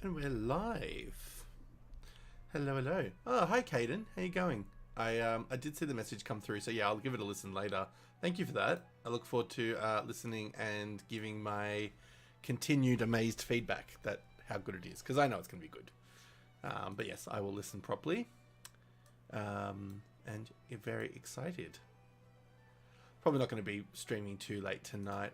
And we're live. Hello, hello. Oh, hi, Caden. How you going? I did see the message come through, so yeah, I'll give it a listen later. Thank you for that. I look forward to listening and giving my continued amazed feedback that how good it is, because I know it's going to be good. But yes, I will listen properly. And you're very excited. Probably not going to be streaming too late tonight.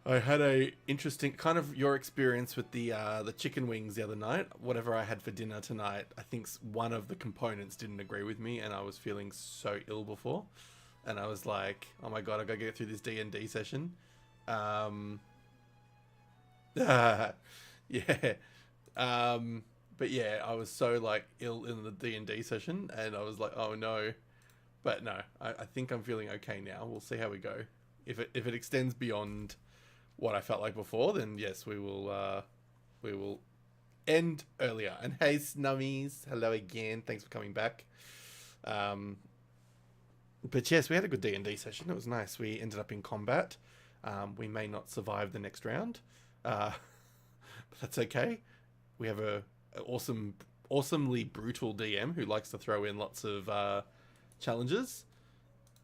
I had a interesting kind of your experience with the chicken wings the other night. Whatever I had for dinner tonight, I think one of the components didn't agree with me, and I was feeling so ill before. And I was like, "Oh my god, I gotta get through this D&D session." Yeah, but yeah, I was so like ill in the D&D session, and I was like, "Oh no." But no, I think I'm feeling okay now. We'll see how we go. If it extends beyond what I felt like before, then yes, we will end earlier. And hey, Snummies, hello again. Thanks for coming back. But yes, we had a good D&D session. It was nice. We ended up in combat. We may not survive the next round, but that's okay. We have a awesomely brutal DM who likes to throw in lots of challenges.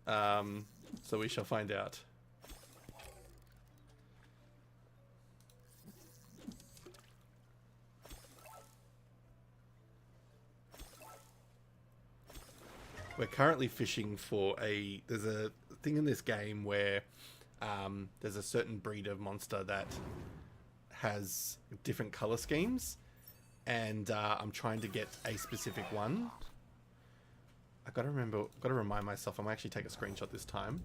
So we shall find out. We're currently fishing for there's a thing in this game where there's a certain breed of monster that has different color schemes, and I'm trying to get a specific one. I gotta remind myself. I might actually take a screenshot this time.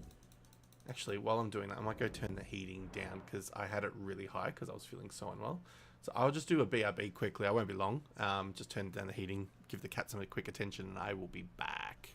Actually, while I'm doing that, I might go turn the heating down because I had it really high because I was feeling so unwell. So I'll just do a BRB quickly. I won't be long. Just turn down the heating, give the cat some quick attention, and I will be back.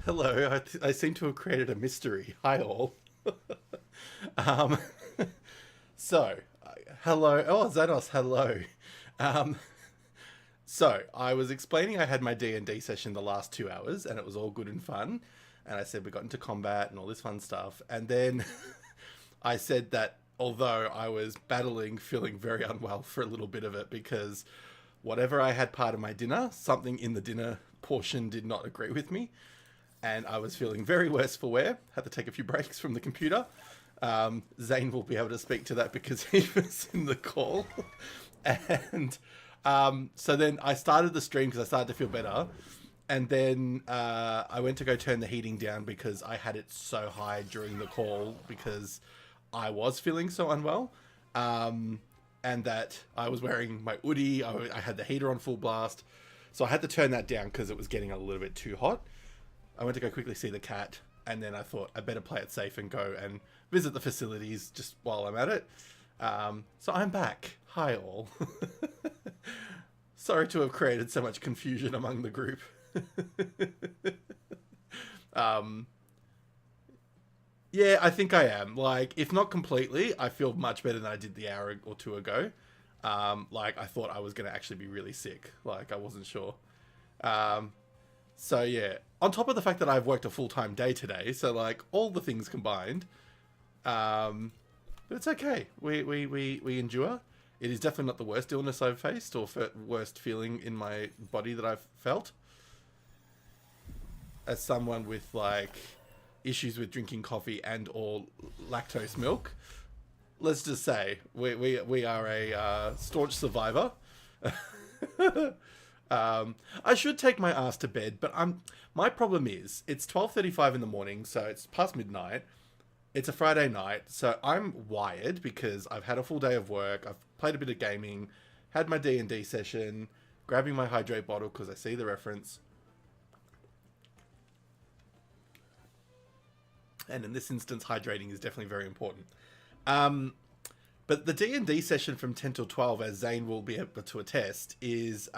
Hello, I seem to have created a mystery. Hi, all. um, so, hello. Oh, Xanos, hello. Um, so, I was explaining I had my D&D session the last 2 hours, and it was all good and fun. And I said we got into combat and all this fun stuff. And then I said that although I was battling, feeling very unwell for a little bit of it because whatever I had part of my dinner, something in the dinner portion did not agree with me. And I was feeling very worse for wear. Had to take a few breaks from the computer. Zane will be able to speak to that because he was in the call. And so then I started the stream because I started to feel better. And then I went to go turn the heating down because I had it so high during the call because I was feeling so unwell. And that I was wearing my hoodie. I had the heater on full blast. So I had to turn that down because it was getting a little bit too hot. I went to go quickly see the cat, and then I thought I better play it safe and go and visit the facilities just while I'm at it. So I'm back. Hi all. Sorry to have created so much confusion among the group. Yeah, I think I am. Like, if not completely, I feel much better than I did the hour or two ago. Like, I thought I was going to actually be really sick. Like, I wasn't sure. So yeah, on top of the fact that I've worked a full-time day today, so like all the things combined, but it's okay. We endure. It is definitely not the worst illness I've faced or worst feeling in my body that I've felt. As someone with like issues with drinking coffee and or lactose milk, let's just say we are a staunch survivor. I should take my ass to bed, but my problem is it's 12:35 in the morning, so it's past midnight. It's a Friday night, so I'm wired because I've had a full day of work. I've played a bit of gaming, had my D&D session, grabbing my hydrate bottle because I see the reference. And in this instance, hydrating is definitely very important. But the D&D session from 10 till 12, as Zane will be able to attest, is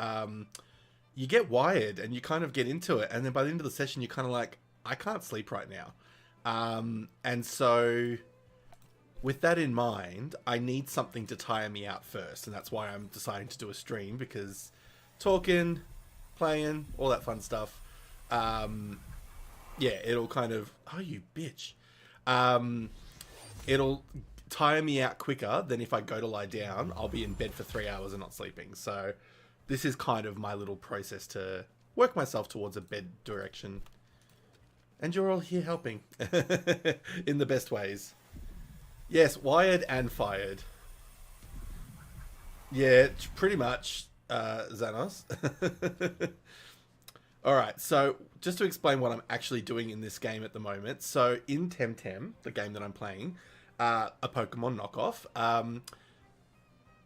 you get wired and you kind of get into it. And then by the end of the session, you're kind of like, I can't sleep right now. And so with that in mind, I need something to tire me out first. And that's why I'm deciding to do a stream because talking, playing, all that fun stuff. Yeah, it'll kind of... Oh, you bitch. It'll tire me out quicker than if I go to lie down. I'll be in bed for 3 hours and not sleeping. So this is kind of my little process to work myself towards a bed direction. And you're all here helping in the best ways. Yes, wired and fired. Yeah, pretty much, Xanos. Alright, so just to explain what I'm actually doing in this game at the moment. So in Temtem, the game that I'm playing, a Pokemon knockoff.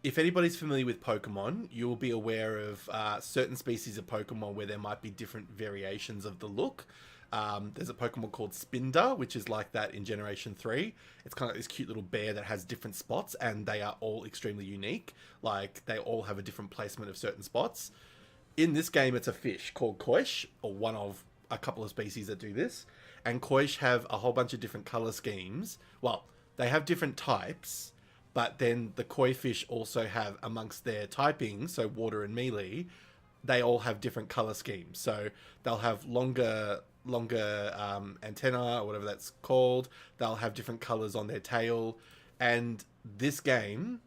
If anybody's familiar with Pokemon, you'll be aware of certain species of Pokemon where there might be different variations of the look. There's a Pokemon called Spinder, which is like that in Generation 3. It's kind of like this cute little bear that has different spots, and they are all extremely unique. Like, they all have a different placement of certain spots. In this game, it's a fish called Koish, or one of a couple of species that do this. And Koish have a whole bunch of different color schemes. Well, they have different types, but then the koi fish also have amongst their typing, so water and melee, they all have different color schemes. So they'll have longer antenna or whatever that's called. They'll have different colors on their tail. And this game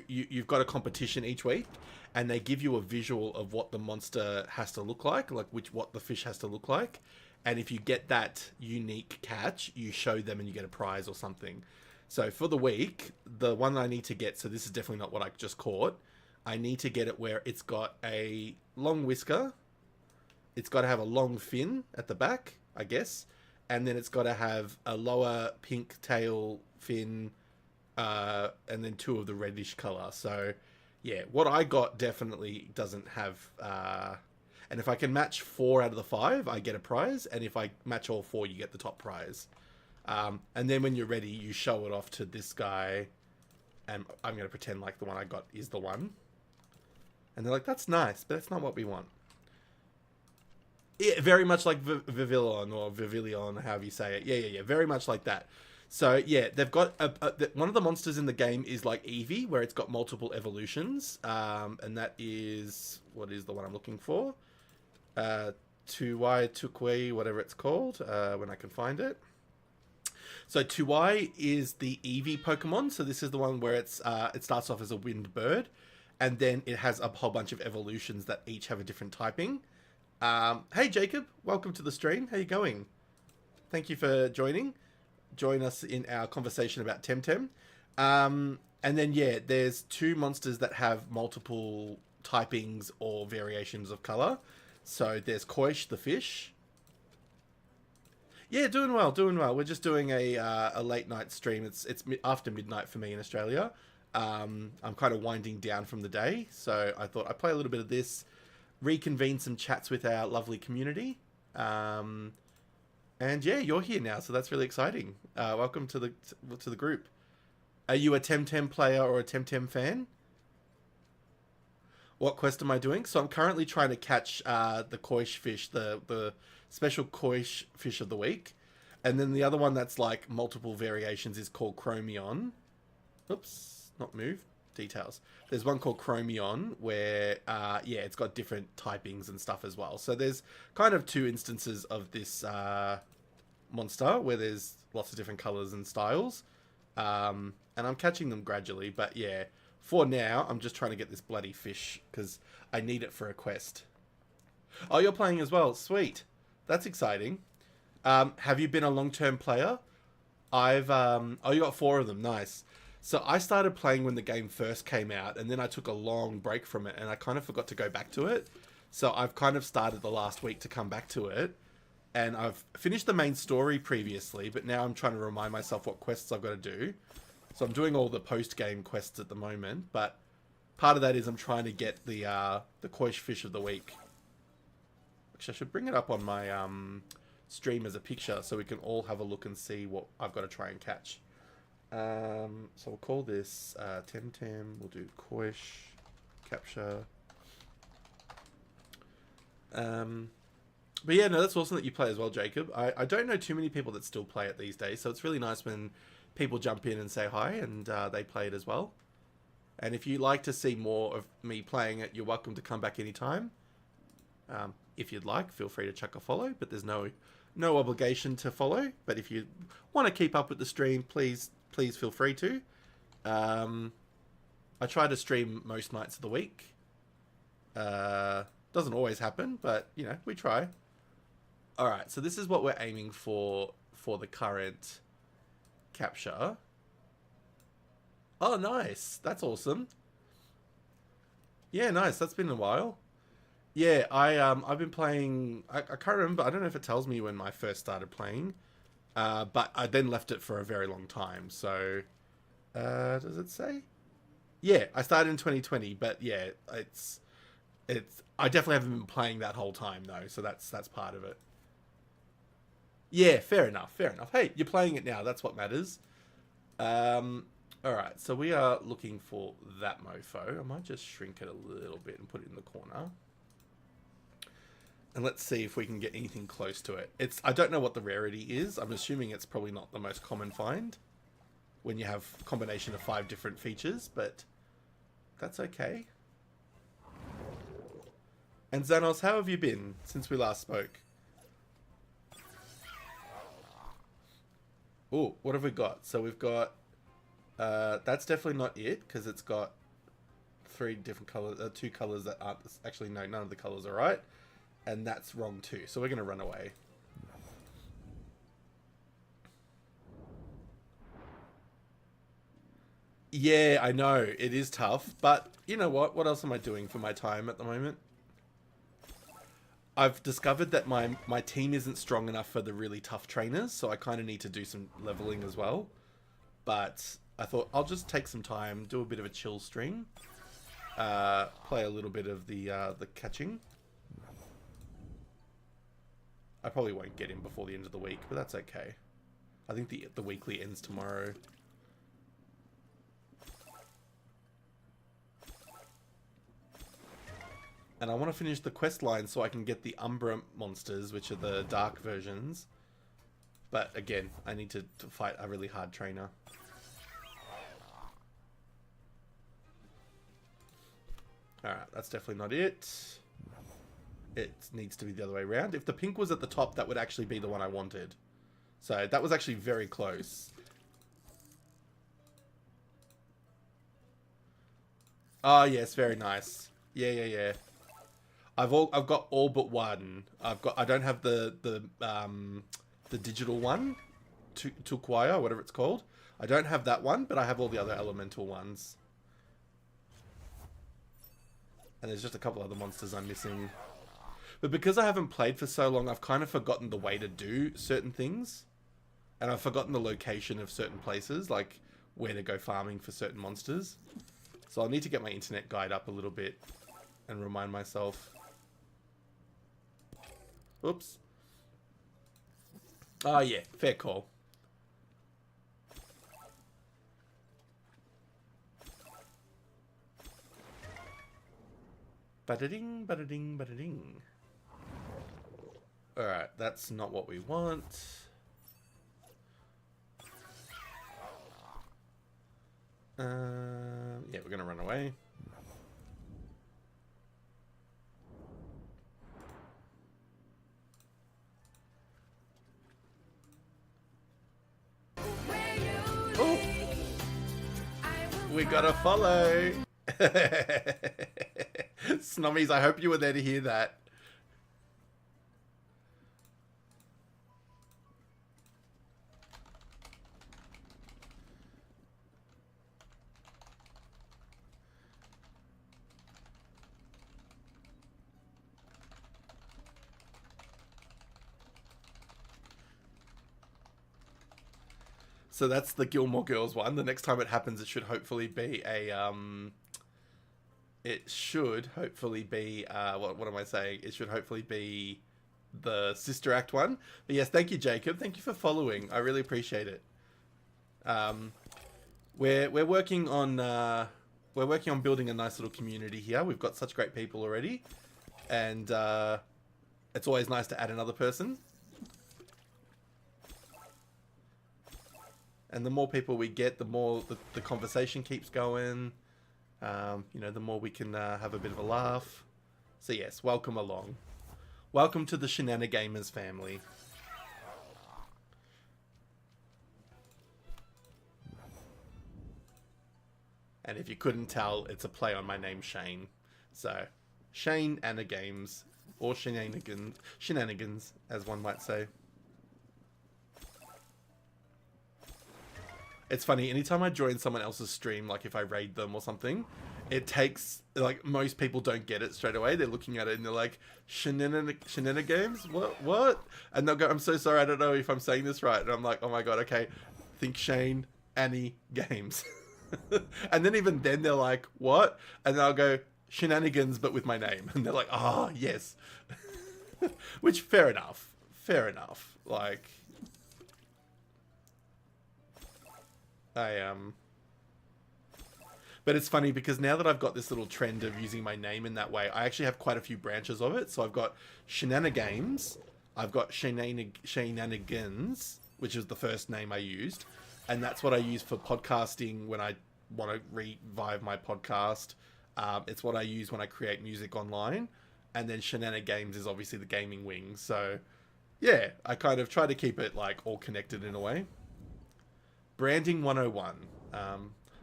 you've got a competition each week, and they give you a visual of what the monster has to look like what the fish has to look like. And if you get that unique catch, you show them and you get a prize or something. So for the week, the one that I need to get, so this is definitely not what I just caught, I need to get it where it's got a long whisker, it's got to have a long fin at the back, I guess, and then it's got to have a lower pink tail fin, and then 2 of the reddish color. So yeah, what I got definitely doesn't have... And if I can match 4 out of the 5, I get a prize. And if I match all 4, you get the top prize. And then when you're ready, you show it off to this guy. And I'm going to pretend like the one I got is the one. And they're like, that's nice, but that's not what we want. Yeah, very much like Vivillon or Vivillon, however you say it. Yeah. Very much like that. So yeah, they've got one of the monsters in the game is like Eevee, where it's got multiple evolutions, and that is what is the one I'm looking for. Tuwai, Tukui, whatever it's called, when I can find it. So Tuwai is the Eevee Pokemon. So this is the one where it starts off as a wind bird, and then it has a whole bunch of evolutions that each have a different typing. Hey Jacob, welcome to the stream. How you going? Thank you for joining. Join us in our conversation about Temtem. And then yeah, there's 2 monsters that have multiple typings or variations of color. So there's Koish the fish. Yeah, doing well. We're just doing a late night stream. It's after midnight for me in Australia. I'm kind of winding down from the day, so I thought I'd play a little bit of this, reconvene some chats with our lovely community. And yeah, you're here now, so that's really exciting. Welcome to the group. Are you a Temtem player or a Temtem fan? What quest am I doing? So I'm currently trying to catch the Koish fish, the special Koish fish of the week. And then the other one that's like multiple variations is called Chromion. Oops, not move. Details. There's one called Chromion where, yeah, it's got different typings and stuff as well. So there's kind of 2 instances of this monster where there's lots of different colors and styles. And I'm catching them gradually, but yeah, for now, I'm just trying to get this bloody fish because I need it for a quest. Oh, you're playing as well. Sweet. That's exciting. Have you been a long-term player? Oh, you got 4 of them. Nice. So I started playing when the game first came out, and then I took a long break from it, and I kind of forgot to go back to it. So I've kind of started the last week to come back to it, and I've finished the main story previously, but now I'm trying to remind myself what quests I've got to do. So I'm doing all the post-game quests at the moment, but part of that is I'm trying to get the Koish fish of the week. Actually, I should bring it up on my stream as a picture so we can all have a look and see what I've got to try and catch. So we'll call this Temtem. We'll do Koish capture. But yeah, no, that's awesome that you play as well, Jacob. I don't know too many people that still play it these days, so it's really nice when people jump in and say hi and they play it as well. And if you'd like to see more of me playing it, you're welcome to come back anytime. If you'd like, feel free to chuck a follow, but there's no obligation to follow. But if you want to keep up with the stream, please feel free to. I try to stream most nights of the week. Doesn't always happen, but you know, we try. All right, so this is what we're aiming for the current capture. Oh, nice. That's awesome. Yeah, nice. That's been a while. Yeah, I've been playing. I can't remember. I don't know if it tells me when I first started playing, but I then left it for a very long time. So, does it say? Yeah, I started in 2020, but yeah, it's. I definitely haven't been playing that whole time though, so that's part of it. Yeah, fair enough. Hey, you're playing it now. That's what matters. All right, so we are looking for that mofo. I might just shrink it a little bit and put it in the corner. And let's see if we can get anything close to it. I don't know what the rarity is. I'm assuming it's probably not the most common find when you have a combination of 5 different features, but that's okay. And Xanos, how have you been since we last spoke? Oh, what have we got? So we've got... that's definitely not it, because it's got 3 different colors, 2 colors that aren't... Actually, no, none of the colors are right. And that's wrong too, so we're going to run away. Yeah, I know, it is tough, but you know what? What else am I doing for my time at the moment? I've discovered that my team isn't strong enough for the really tough trainers, so I kind of need to do some leveling as well. But I thought I'll just take some time, do a bit of a chill stream, play a little bit of the catching. I probably won't get in before the end of the week, but that's okay. I think the weekly ends tomorrow. And I want to finish the quest line so I can get the Umbra monsters, which are the dark versions. But again, I need to fight a really hard trainer. Alright, that's definitely not it. It needs to be the other way around. If the pink was at the top, that would actually be the one I wanted. So that was actually very close. Oh yes, very nice. Yeah. I've got all but one. I don't have the digital one to acquire, whatever it's called. I don't have that one, but I have all the other elemental ones. And there's just a couple other monsters I'm missing. But because I haven't played for so long, I've kind of forgotten the way to do certain things. And I've forgotten the location of certain places, like where to go farming for certain monsters. So I'll need to get my internet guide up a little bit and remind myself. Oops. Oh yeah, fair call. Ba-da-ding, ba-da-ding, ba-da-ding. Alright, that's not what we want. Yeah, we're gonna run away. Oh! We gotta follow! Snommies, I hope you were there to hear that. So that's the Gilmore Girls one. The next time it happens, it should hopefully be a it should hopefully be what am I saying? It should hopefully be the Sister Act one. But yes, thank you, Jacob. Thank you for following. I really appreciate it. We're working on building a nice little community here. We've got such great people already, and it's always nice to add another person. And the more people we get, the more the conversation keeps going. You know, the more we can have a bit of a laugh. So yes, welcome along. Welcome to the Shenanigamers family. And if you couldn't tell, it's a play on my name, Shane. So, Shane Anna Games, or Shenanigans, as one might say. It's funny, anytime I join someone else's stream, like if I raid them or something, it takes, like, most people don't get it straight away. They're looking at it and they're like, Shenanigans? What? And they'll go, I'm so sorry, I don't know if I'm saying this right. And I'm like, oh my god, okay, think Shane, Annie, Games. And then even then they're like, what? And then I'll go, Shenanigans, but with my name. And they're like, oh, yes. Which, fair enough. Like... But it's funny because now that I've got this little trend of using my name in that way, I actually have quite a few branches of it. So I've got Shenanigans, I've got Shenanigans, which is the first name I used, and that's what I use for podcasting when I want to revive my podcast. It's what I use when I create music online, and then Shenanigames is obviously the gaming wing. So yeah, I kind of try to keep it like all connected in a way. Branding 101.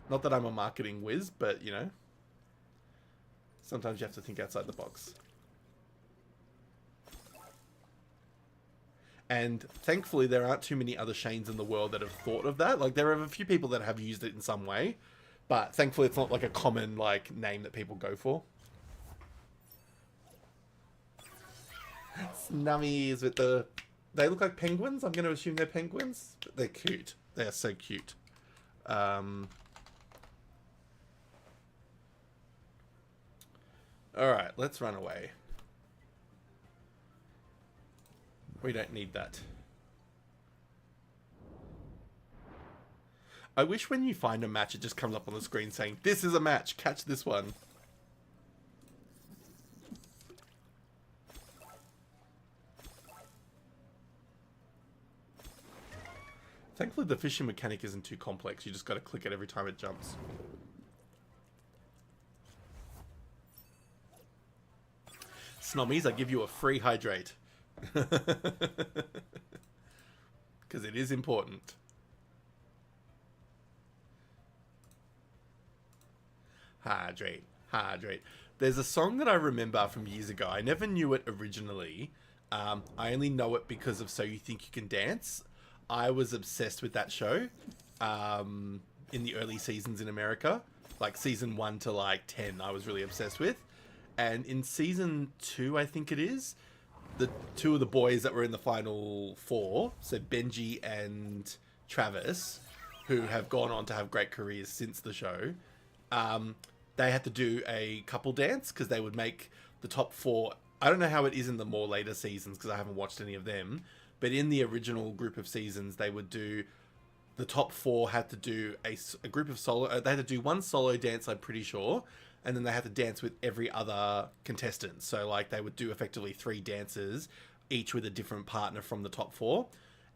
Not that I'm a marketing whiz, but, you know, sometimes you have to think outside the box. And thankfully, there aren't too many other Shanes in the world that have thought of that. Like, there are a few people that have used it in some way, but thankfully it's not like a common, like, name that people go for. Snummies with the... They look like penguins? I'm going to assume they're penguins? But they're cute. They're so cute. Alright, let's run away. We don't need that. I wish when you find a match, it just comes up on the screen saying, this is a match, catch this one. Thankfully, the fishing mechanic isn't too complex. You just got to click it every time it jumps. Snommies, I give you a free hydrate. Because it is important. Hydrate, hydrate. There's a song that I remember from years ago. I never knew it originally. I only know it because of So You Think You Can Dance. I was obsessed with that show in the early seasons in America. Like season 1 to like 10, I was really obsessed with. And in season 2, I think it is, the two of the boys that were in the final 4, so Benji and Travis, who have gone on to have great careers since the show, they had to do a couple dance because they would make the top 4. I don't know how it is in the more later seasons because I haven't watched any of them, but in the original group of seasons, they would do, the top 4 had to do a group of solo, they had to do one solo dance, I'm pretty sure, and then they had to dance with every other contestant. So like they would do effectively 3 dances, each with a different partner from the top 4.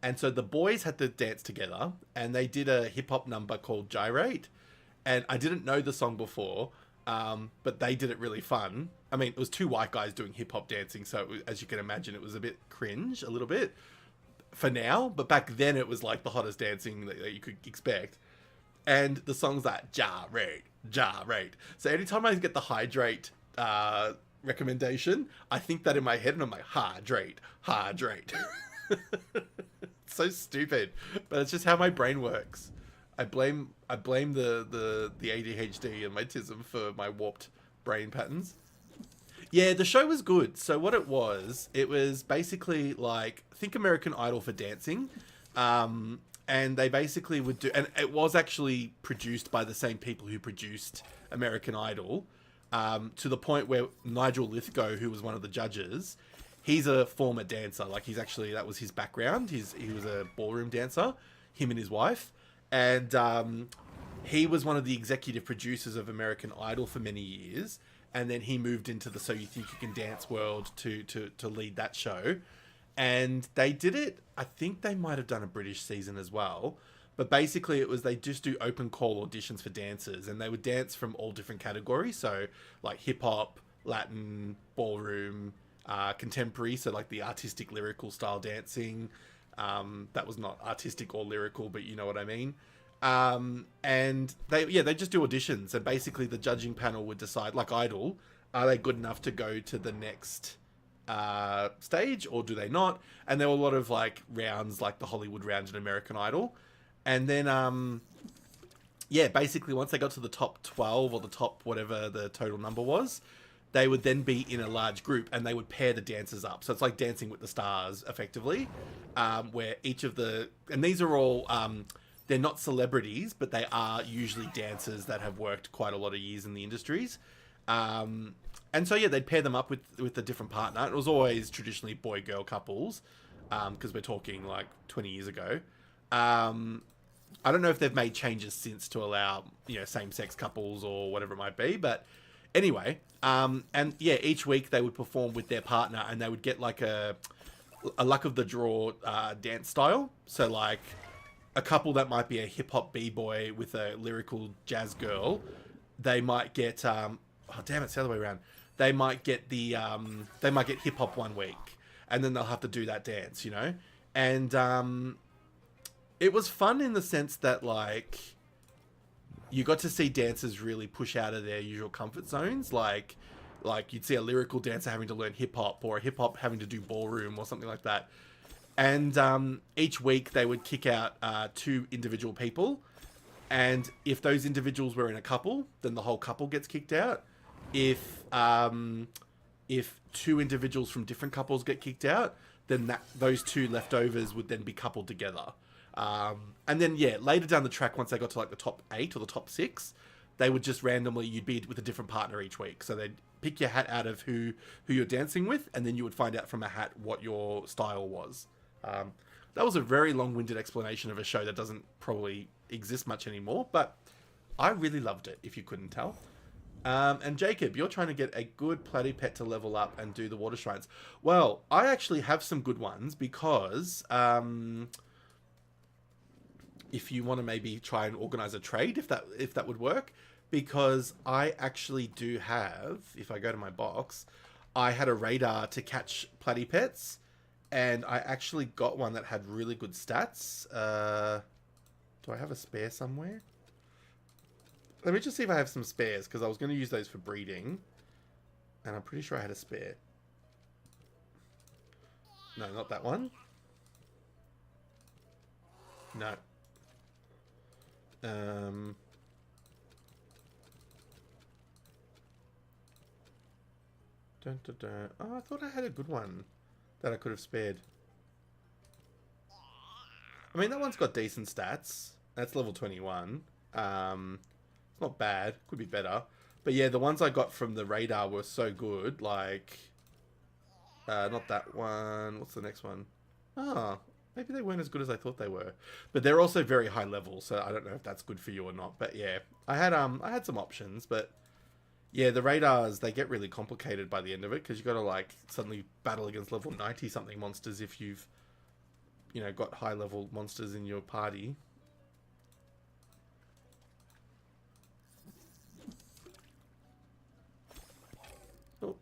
And so the boys had to dance together, and they did a hip hop number called Gyrate. And I didn't know the song before, but they did it really fun. I mean, it was 2 white guys doing hip hop dancing, so it was, as you can imagine, it was a bit cringe, a little bit, for now. But back then, it was like the hottest dancing that you could expect. And the song's like, Gyrate, Gyrate. So anytime I get the hydrate recommendation, I think that in my head, and I'm like, hydrate, hydrate. It's so stupid, but it's just how my brain works. I blame the ADHD and my autism for my warped brain patterns. Yeah, the show was good. So what it was basically like, think American Idol for dancing. And they basically would do, and it was actually produced by the same people who produced American Idol, to the point where Nigel Lithgow, who was one of the judges, he's a former dancer. Like he's actually, that was his background. He was a ballroom dancer, him and his wife. And he was one of the executive producers of American Idol for many years. And then he moved into the So You Think You Can Dance world to lead that show. And they did it, I think they might have done a British season as well. But basically it was, they just do open call auditions for dancers. And they would dance from all different categories. So like hip hop, Latin, ballroom, contemporary. So like the artistic lyrical style dancing. That was not artistic or lyrical, but you know what I mean. And they just do auditions, and basically the judging panel would decide, like Idol, are they good enough to go to the next stage, or do they not? And there were a lot of like rounds, like the Hollywood round in American Idol. And then basically once they got to the top 12 or the top whatever the total number was, they would then be in a large group and they would pair the dancers up. So it's like Dancing with the Stars, effectively, where each of the... And these are all... they're not celebrities, but they are usually dancers that have worked quite a lot of years in the industries. And so, yeah, they'd pair them up with a different partner. It was always traditionally boy-girl couples, because we're talking like 20 years ago. I don't know if they've made changes since to allow, same-sex couples or whatever it might be, but... Anyway, and yeah, each week they would perform with their partner, and they would get like a luck of the draw dance style. So like a couple that might be a hip hop b-boy with a lyrical jazz girl, they might get oh damn, it's the other way around. They might get hip hop one week, and then they'll have to do that dance, And it was fun in the sense that like, you got to see dancers really push out of their usual comfort zones. Like you'd see a lyrical dancer having to learn hip hop, or a hip hop having to do ballroom or something like that. And each week they would kick out 2 individual people. And if those individuals were in a couple, then the whole couple gets kicked out. If 2 individuals from different couples get kicked out, then those 2 leftovers would then be coupled together. And then, yeah, later down the track, once they got to like the top 8 or the top 6, they would just randomly, you'd be with a different partner each week. So they'd pick your hat out of who you're dancing with, and then you would find out from a hat what your style was. That was a very long-winded explanation of a show that doesn't probably exist much anymore, but I really loved it, if you couldn't tell. And Jacob, you're trying to get a good platypet to level up and do the water shrines. Well, I actually have some good ones because... if you want to maybe try and organize a trade, if that would work, because I actually do have, if I go to my box, I had a radar to catch platypets, and I actually got one that had really good stats. Do I have a spare somewhere? Let me just see if I have some spares, because I was going to use those for breeding, and I'm pretty sure I had a spare. No, not that one. No. Dun, dun, dun. Oh, I thought I had a good one that I could have spared. I mean, that one's got decent stats. That's level 21. It's not bad. Could be better. But yeah, the ones I got from the radar were so good. Like, not that one. What's the next one? Oh, maybe they weren't as good as I thought they were. But they're also very high level, so I don't know if that's good for you or not. But yeah, I had some options, but yeah, the radars, they get really complicated by the end of it, because you got to like suddenly battle against level 90 something monsters if you've, you know, got high level monsters in your party. Oh.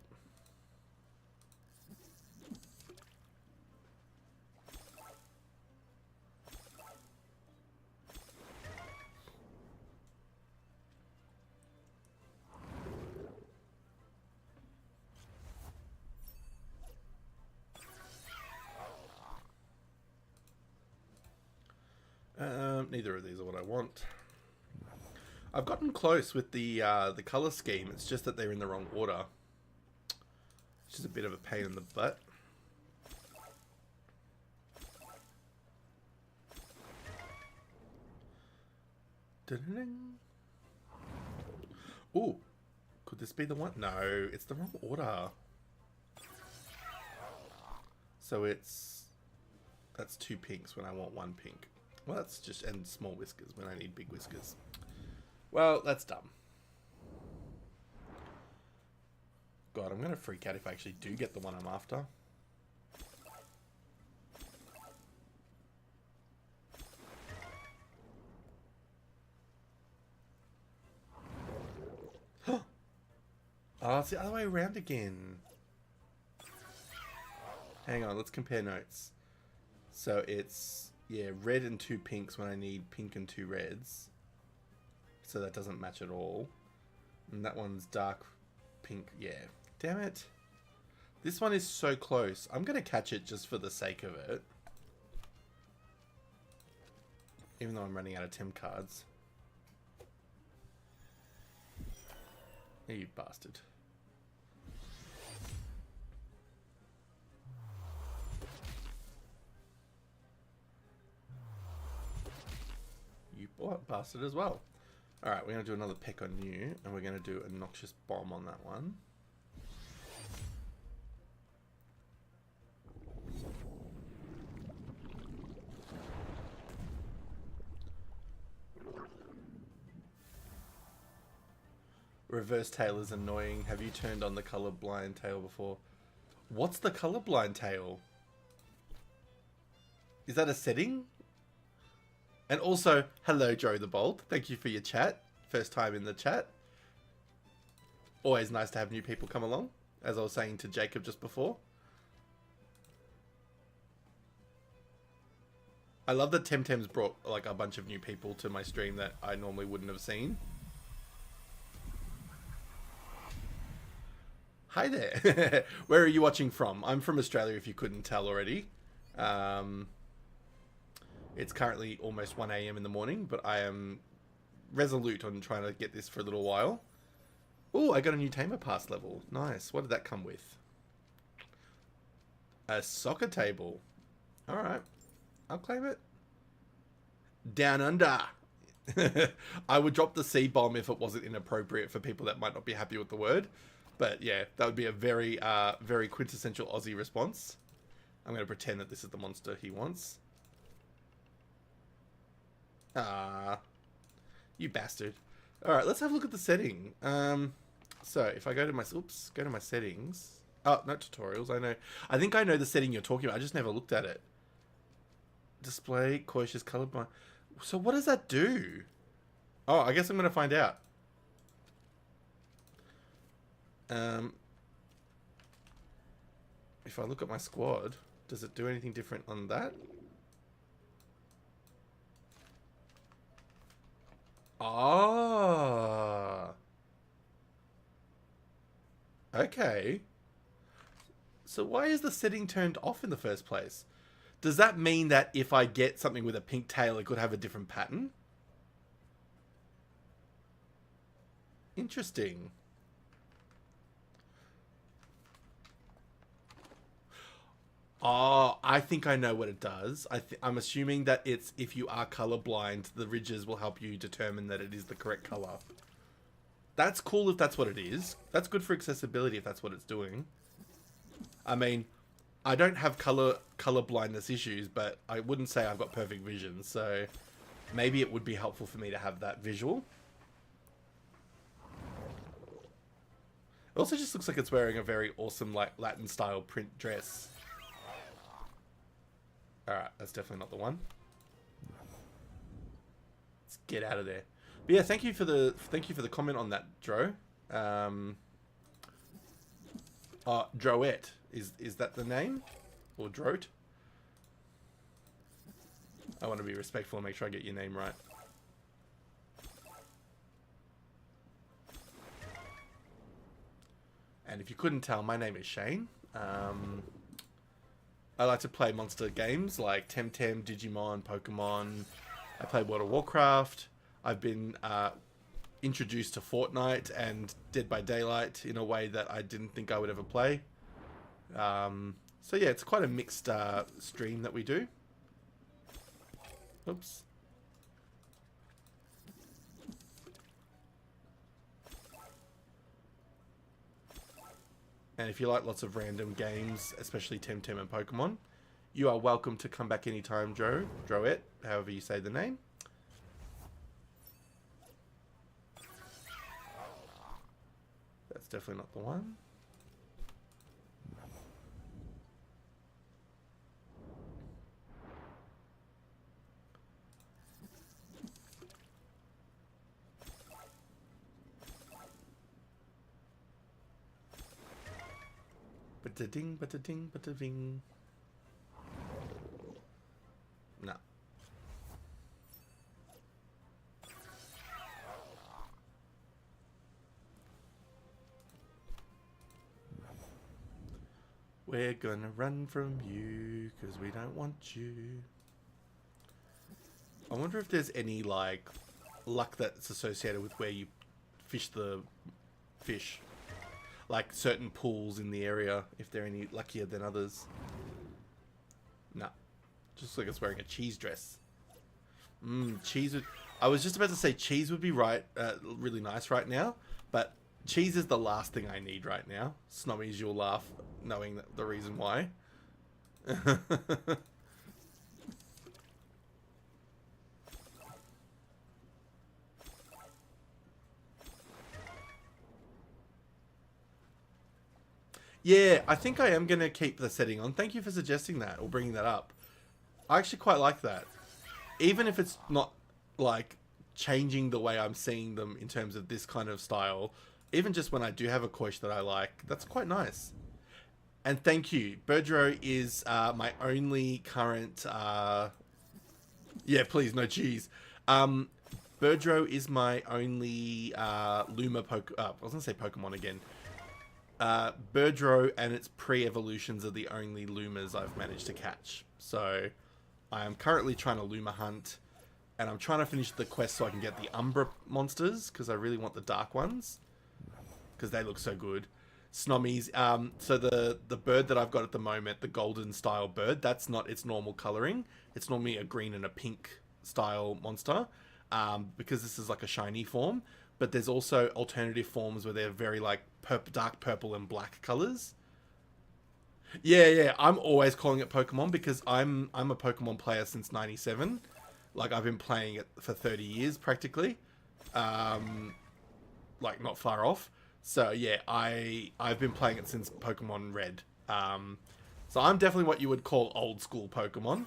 Neither of these are what I want. I've gotten close with the color scheme. It's just that they're in the wrong order, which is a bit of a pain in the butt. Ooh, could this be the one? No, it's the wrong order. So that's 2 pinks when I want 1 pink. Well, that's just, and small whiskers when I need big whiskers. Well, that's dumb. God, I'm going to freak out if I actually do get the one I'm after. Oh, it's the other way around again. Hang on, let's compare notes. So it's, yeah, red and 2 pinks when I need pink and 2 reds. So that doesn't match at all. And that one's dark pink. Yeah. Damn it. This one is so close. I'm going to catch it just for the sake of it. Even though I'm running out of Tem cards. Yeah, you bastard. You bastard as well. Alright, we're going to do another peck on you, and we're going to do a noxious bomb on that one. Reverse tail is annoying. Have you turned on the colorblind tail before? What's the colorblind tail? Is that a setting? And also, hello Joe the Bold. Thank you for your chat. First time in the chat. Always nice to have new people come along, as I was saying to Jacob just before. I love that Temtem's brought like a bunch of new people to my stream that I normally wouldn't have seen. Hi there. Where are you watching from? I'm from Australia, if you couldn't tell already. It's currently almost 1 AM in the morning, but I am resolute on trying to get this for a little while. Oh, I got a new Tamer Pass level. Nice. What did that come with? A soccer table. Alright. I'll claim it. Down under. I would drop the C-bomb if it wasn't inappropriate for people that might not be happy with the word. But yeah, that would be a very, very quintessential Aussie response. I'm going to pretend that this is the monster he wants. Ah, you bastard. Alright, let's have a look at the setting. So if I go to my, go to my settings. Oh, no tutorials. I think I know the setting you're talking about. I just never looked at it. Display, cautious, colorblind. So what does that do? Oh, I guess I'm going to find out. Um, if I look at my squad, does it do anything different on that? Ah. Okay. So why is the setting turned off in the first place? Does that mean that if I get something with a pink tail, it could have a different pattern? Interesting. Oh, I think I know what it does. I'm assuming that it's if you are colorblind, the ridges will help you determine that it is the correct color. That's cool if that's what it is. That's good for accessibility if that's what it's doing. I mean, I don't have color blindness issues, but I wouldn't say I've got perfect vision, so maybe it would be helpful for me to have that visual. It also just looks like it's wearing a very awesome, like, Latin style print dress. Alright, that's definitely not the one. Let's get out of there. But yeah, thank you for the comment on that, Dro. Droette. Is that the name? Or Drote? I want to be respectful and make sure I get your name right. And if you couldn't tell, my name is Shane. I like to play monster games like Temtem, Digimon, Pokemon. I play World of Warcraft. I've been introduced to Fortnite and Dead by Daylight in a way that I didn't think I would ever play. So yeah, it's quite a mixed stream that we do. Oops. And if you like lots of random games, especially Temtem and Pokemon, you are welcome to come back anytime, Droette, however you say the name. That's definitely not the one. Ba-da-ding, ba-da-ding, ba-da-ding. No. We're gonna run from you, because we don't want you. I wonder if there's any, like, luck that's associated with where you fish the fish. Like, certain pools in the area, if they're any luckier than others. Nah. Just like it's wearing a cheese dress. Cheese would... I was just about to say cheese would be really nice right now, but cheese is the last thing I need right now. Snobbies, you'll laugh knowing the reason why. Yeah, I think I am going to keep the setting on. Thank you for suggesting that or bringing that up. I actually quite like that. Even if it's not, like, changing the way I'm seeing them in terms of this kind of style, even just when I do have a Koish that I like, that's quite nice. And thank you. Birdro is my only current... Yeah, please, no cheese. Birdro is my only Luma I was going to say Pokemon again. Birdro and its pre-evolutions are the only Lumas I've managed to catch. So I am currently trying to Luma hunt, and I'm trying to finish the quest so I can get the Umbra monsters, because I really want the dark ones, because they look so good. Snommies. So the bird that I've got at the moment, the golden style bird, that's not its normal coloring. It's normally a green and a pink style monster, because this is like a shiny form. But there's also alternative forms where they're very like dark purple and black colors. Yeah. I'm always calling it Pokemon because I'm a Pokemon player since '97. Like I've been playing it for 30 years practically. Like not far off. So yeah, I've been playing it since Pokemon Red. So I'm definitely what you would call old school Pokemon.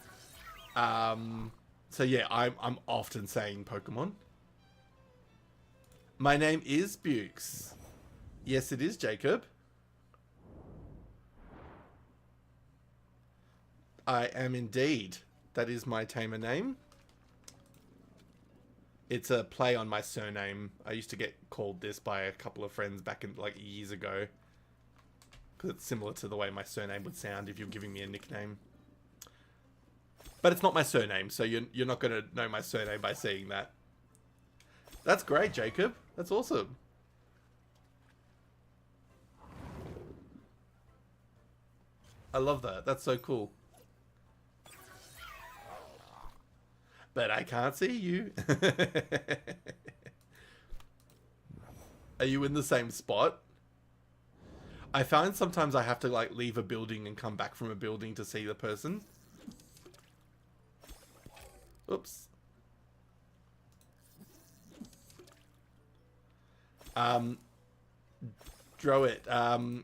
So yeah, I'm often saying Pokemon. My name is Bukes. Yes, it is, Jacob. I am indeed. That is my tamer name. It's a play on my surname. I used to get called this by a couple of friends back in like years ago. Because it's similar to the way my surname would sound if you're giving me a nickname. But it's not my surname, so you're not going to know my surname by seeing that. That's great, Jacob. That's awesome. I love that. That's so cool. But I can't see you. Are you in the same spot? I find sometimes I have to like leave a building and come back from a building to see the person. Oops. Droit,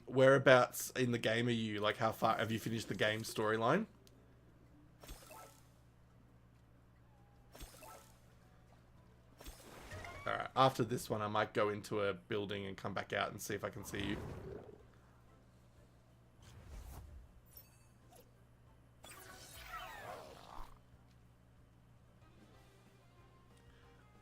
whereabouts in the game are you? Like, how far have you finished the game storyline? Alright, after this one, I might go into a building and come back out and see if I can see you.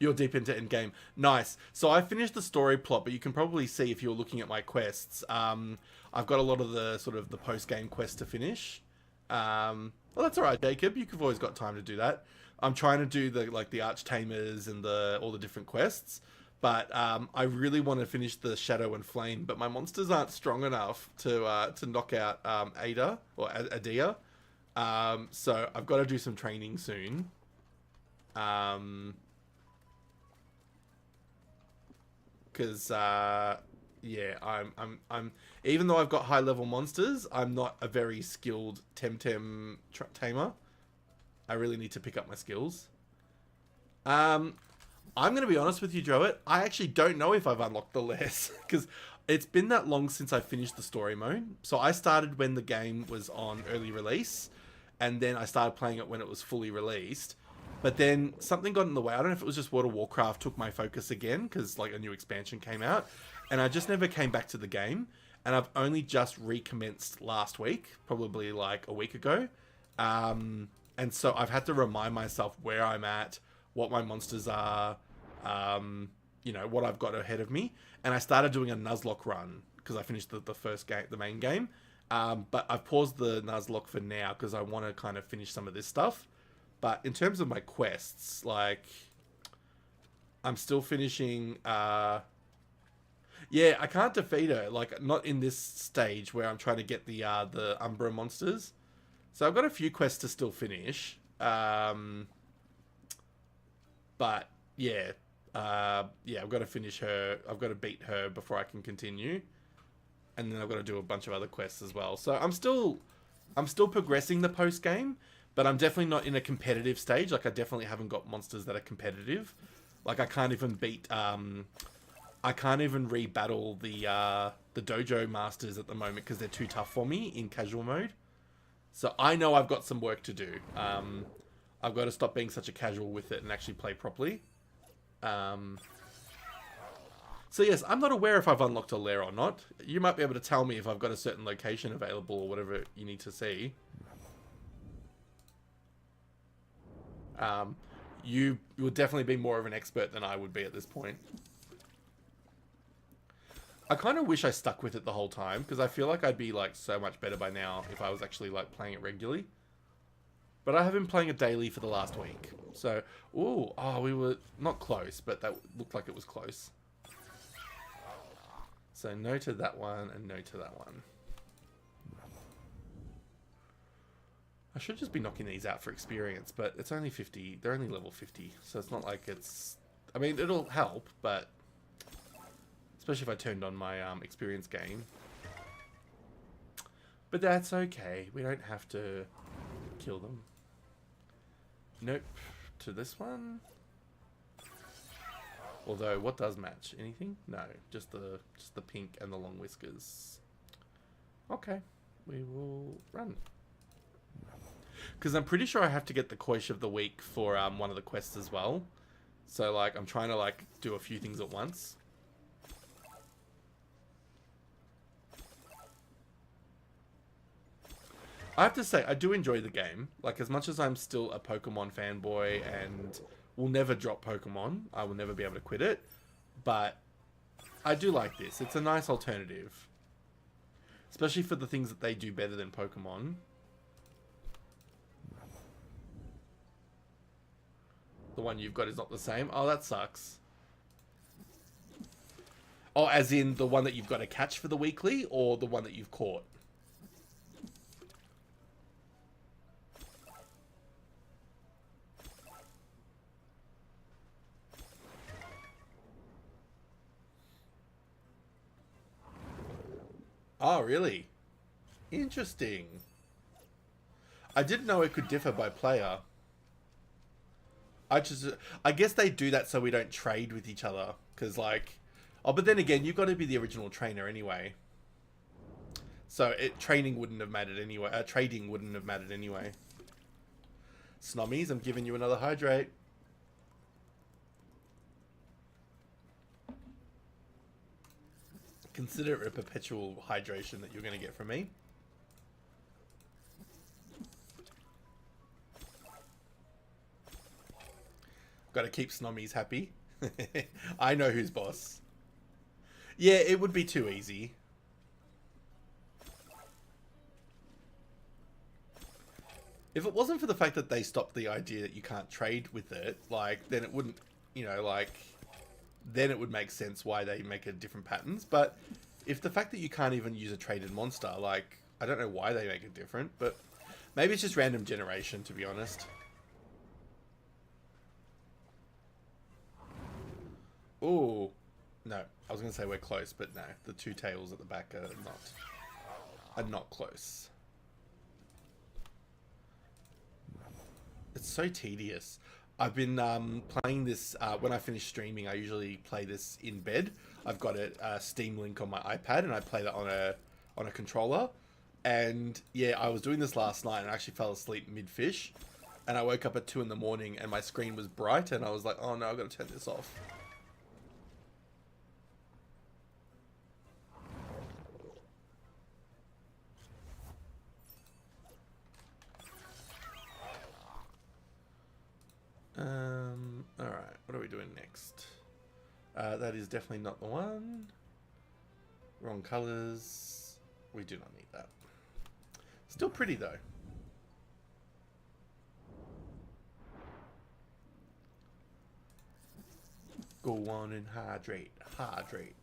You're deep into endgame. Nice. So I finished the story plot, but you can probably see if you're looking at my quests. I've got a lot of the sort of the post-game quests to finish. Well, that's all right, Jacob. You've always got time to do that. I'm trying to do the like the Arch Tamers and all the different quests, but I really want to finish the Shadow and Flame. But my monsters aren't strong enough to knock out Ada or Adia. So I've got to do some training soon. Because yeah, I'm even though I've got high level monsters, I'm not a very skilled Temtem tamer. I really need to pick up my skills. I'm gonna be honest with you, Droit. I actually don't know if I've unlocked the less because it's been that long since I finished the story mode. So I started when the game was on early release, and then I started playing it when it was fully released. But then something got in the way. I don't know if it was just World of Warcraft took my focus again because like a new expansion came out, and I just never came back to the game. And I've only just recommenced last week, probably like a week ago. And so I've had to remind myself where I'm at, what my monsters are, you know, what I've got ahead of me. And I started doing a Nuzlocke run because I finished the first game, the main game. But I've paused the Nuzlocke for now because I want to kind of finish some of this stuff. But in terms of my quests, like, I'm still finishing, yeah, I can't defeat her, like, not in this stage where I'm trying to get the Umbra monsters. So I've got a few quests to still finish. But, yeah, yeah, I've got to finish her, I've got to beat her before I can continue. And then I've got to do a bunch of other quests as well. So I'm still progressing the post-game. But I'm definitely not in a competitive stage. Like, I definitely haven't got monsters that are competitive. Like, I can't even beat... I can't even re-battle the dojo masters at the moment because they're too tough for me in casual mode. So I know I've got some work to do. I've got to stop being such a casual with it and actually play properly. So yes, I'm not aware if I've unlocked a lair or not. You might be able to tell me if I've got a certain location available or whatever you need to see. You will definitely be more of an expert than I would be at this point. I kind of wish I stuck with it the whole time, because I feel like I'd be like so much better by now if I was actually like playing it regularly. But I have been playing it daily for the last week. So, ooh, oh, we were not close, but that looked like it was close. So no to that one and no to that one. I should just be knocking these out for experience, but it's only 50. They're only level 50, so it's not like it's... I mean, it'll help, but... Especially if I turned on my experience gain. But that's okay. We don't have to kill them. Nope. To this one. Although, what does match? Anything? No. Just the pink and the long whiskers. Okay. We will run. Because I'm pretty sure I have to get the Koish of the Week for one of the quests as well. So, like, I'm trying to, like, do a few things at once. I have to say, I do enjoy the game. Like, as much as I'm still a Pokemon fanboy and will never drop Pokemon, I will never be able to quit it. But I do like this. It's a nice alternative. Especially for the things that they do better than Pokemon. The one you've got is not the same. Oh, that sucks. Oh, as in the one that you've got to catch for the weekly, or the one that you've caught? Oh, really? Interesting. I didn't know it could differ by player. I guess they do that so we don't trade with each other. Because, like... Oh, but then again, you've got to be the original trainer anyway. So, training wouldn't have mattered anyway. Trading wouldn't have mattered anyway. Snommies, I'm giving you another hydrate. Consider it a perpetual hydration that you're going to get from me. Got to keep Snommies happy. I know who's boss. Yeah, it would be too easy. If it wasn't for the fact that they stopped the idea that you can't trade with it, like, then it wouldn't, you know, like... Then it would make sense why they make it different patterns. But if the fact that you can't even use a traded monster, like, I don't know why they make it different, but maybe it's just random generation, to be honest. Ooh. No, I was going to say we're close, but no. The two tails at the back are not close. It's so tedious. I've been playing this, when I finish streaming, I usually play this in bed. I've got a Steam Link on my iPad, and I play that on a controller. And yeah, I was doing this last night, and I actually fell asleep mid-fish. And I woke up at 2 in the morning, and my screen was bright, and I was like, oh no, I've got to turn this off. Alright, what are we doing next? That is definitely not the one. Wrong colours. We do not need that. Still pretty though. Go on and hydrate. Hydrate.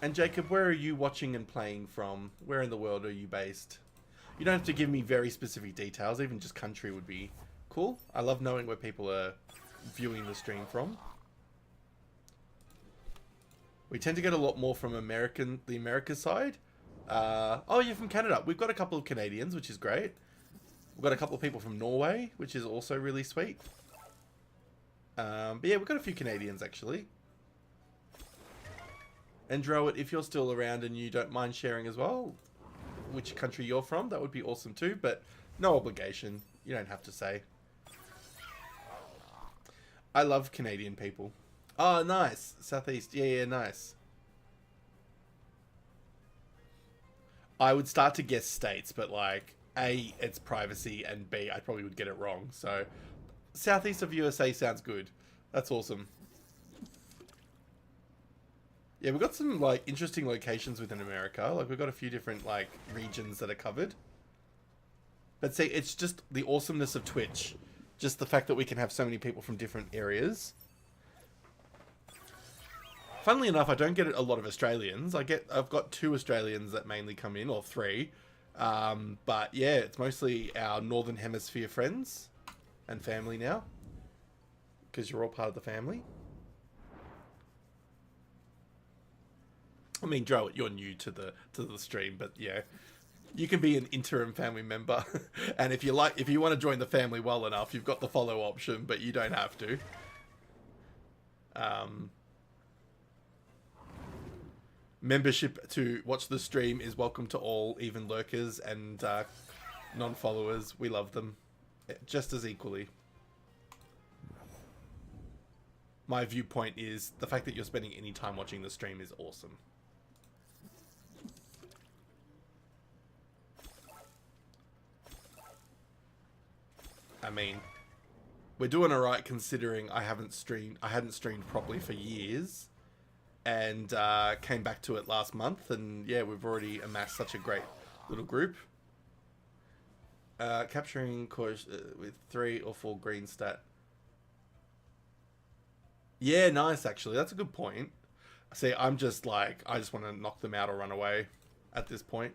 And Jacob, where are you watching and playing from? Where in the world are you based? You don't have to give me very specific details. Even just country would be cool. I love knowing where people are viewing the stream from. We tend to get a lot more from the America side. Oh, you're from Canada. We've got a couple of Canadians, which is great. We've got a couple of people from Norway, which is also really sweet. But yeah, we've got a few Canadians, actually. And Droid, if you're still around and you don't mind sharing as well, which country you're from, that would be awesome too, but no obligation. You don't have to say. I love Canadian people. Oh, nice. Southeast. Yeah, nice. I would start to guess states, but like, A, it's privacy, and B, I probably would get it wrong. So, southeast of USA sounds good. That's awesome. Yeah, we've got some, like, interesting locations within America. Like, we've got a few different, like, regions that are covered. But see, it's just the awesomeness of Twitch. Just the fact that we can have so many people from different areas. Funnily enough, I don't get a lot of Australians. I've got 2 Australians that mainly come in, or 3. But yeah, it's mostly our Northern Hemisphere friends and family now. Because you're all part of the family. I mean, Droid, you're new to the stream, but yeah, you can be an interim family member, and if you want to join the family well enough, you've got the follow option, but you don't have to. Membership to watch the stream is welcome to all, even lurkers and non-followers. We love them just as equally. My viewpoint is the fact that you're spending any time watching the stream is awesome. I mean, we're doing alright considering I hadn't streamed properly for years. And came back to it last month, and yeah, we've already amassed such a great little group. Capturing course with 3 or 4 green stat. Yeah, nice actually. That's a good point. See, I'm just like, I just want to knock them out or run away at this point.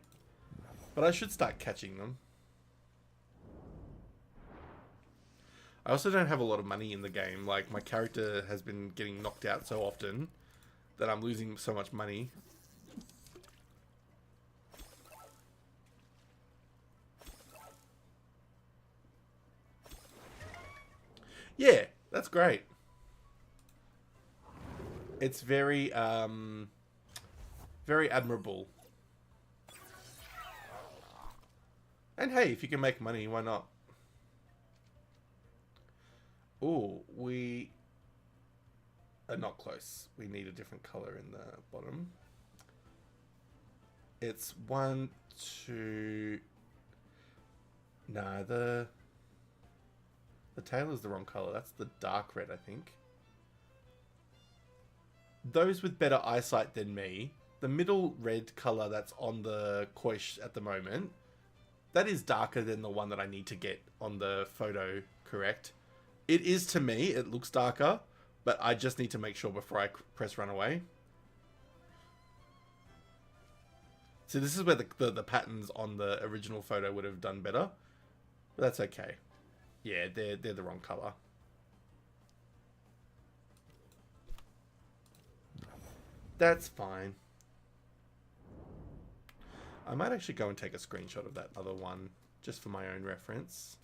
But I should start catching them. I also don't have a lot of money in the game. Like, my character has been getting knocked out so often that I'm losing so much money. Yeah, that's great. It's very, very admirable. And hey, if you can make money, why not? Ooh, we are not close. We need a different color in the bottom. It's 1, 2... Nah, the tail is the wrong color. That's the dark red, I think. Those with better eyesight than me, the middle red color that's on the Koish at the moment, that is darker than the one that I need to get on the photo, correct? It is to me, it looks darker, but I just need to make sure before I press run away. So this is where the patterns on the original photo would have done better. But that's okay. Yeah, they're the wrong color. That's fine. I might actually go and take a screenshot of that other one, just for my own reference.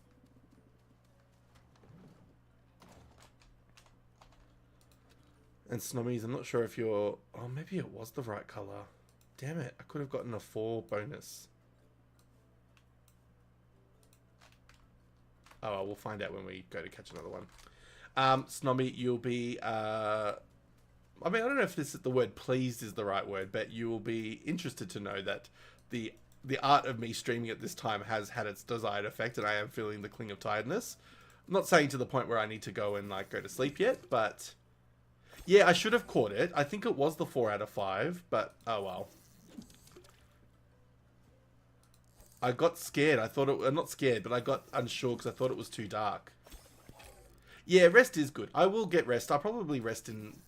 And Snommies, I'm not sure if you're... Oh, maybe it was the right color. Damn it, I could have gotten a 4 bonus. Oh, well, we'll find out when we go to catch another one. Snommy, you'll be... I mean, I don't know if the word pleased is the right word, but you will be interested to know that the art of me streaming at this time has had its desired effect, and I am feeling the cling of tiredness. I'm not saying to the point where I need to go and like go to sleep yet, but yeah, I should have caught it. I think it was the 4 out of 5, but oh well. I got scared. I thought it... not scared, but I got unsure because I thought it was too dark. Yeah, rest is good. I will get rest. I'll probably rest in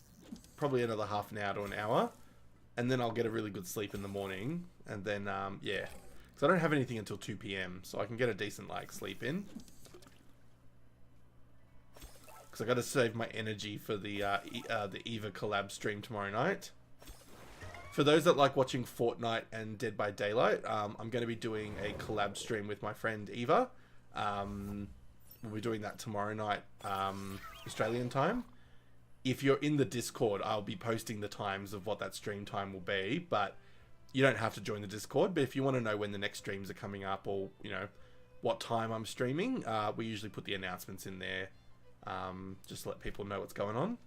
probably another half an hour to an hour. And then I'll get a really good sleep in the morning. And then, yeah. Because I don't have anything until 2 PM. So I can get a decent, like, sleep in. Because I got to save my energy for the Eva collab stream tomorrow night. For those that like watching Fortnite and Dead by Daylight, I'm going to be doing a collab stream with my friend Eva. We'll be doing that tomorrow night, Australian time. If you're in the Discord, I'll be posting the times of what that stream time will be, but you don't have to join the Discord. But if you want to know when the next streams are coming up or, you know, what time I'm streaming, we usually put the announcements in there, just to let people know what's going on.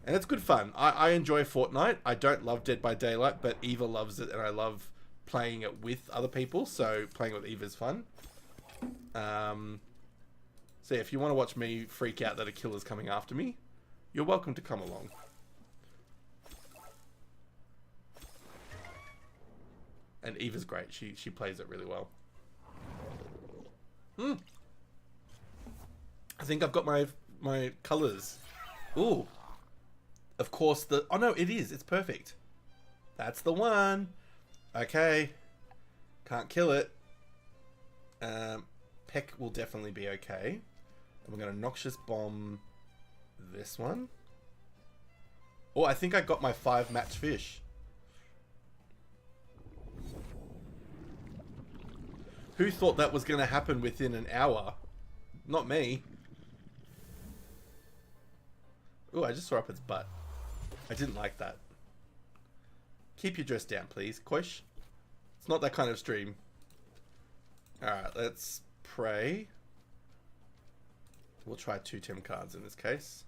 And it's good fun. I enjoy Fortnite. I don't love Dead by Daylight, but Eva loves it, and I love playing it with other people, so playing with Eva is fun. So yeah, if you want to watch me freak out that a killer's coming after me, you're welcome to come along. And Eva's great. She plays it really well. I think I've got my colours. Ooh. Of course, oh no, it is. It's perfect. That's the one. Okay. Can't kill it. Peck will definitely be okay. And we're going to Noxious Bomb this one. Oh, I think I got my 5 match fish. Who thought that was going to happen within an hour? Not me. Oh, I just saw up its butt. I didn't like that. Keep your dress down, please, Koish. It's not that kind of stream. Alright, let's pray. We'll try 2 Tem cards in this case.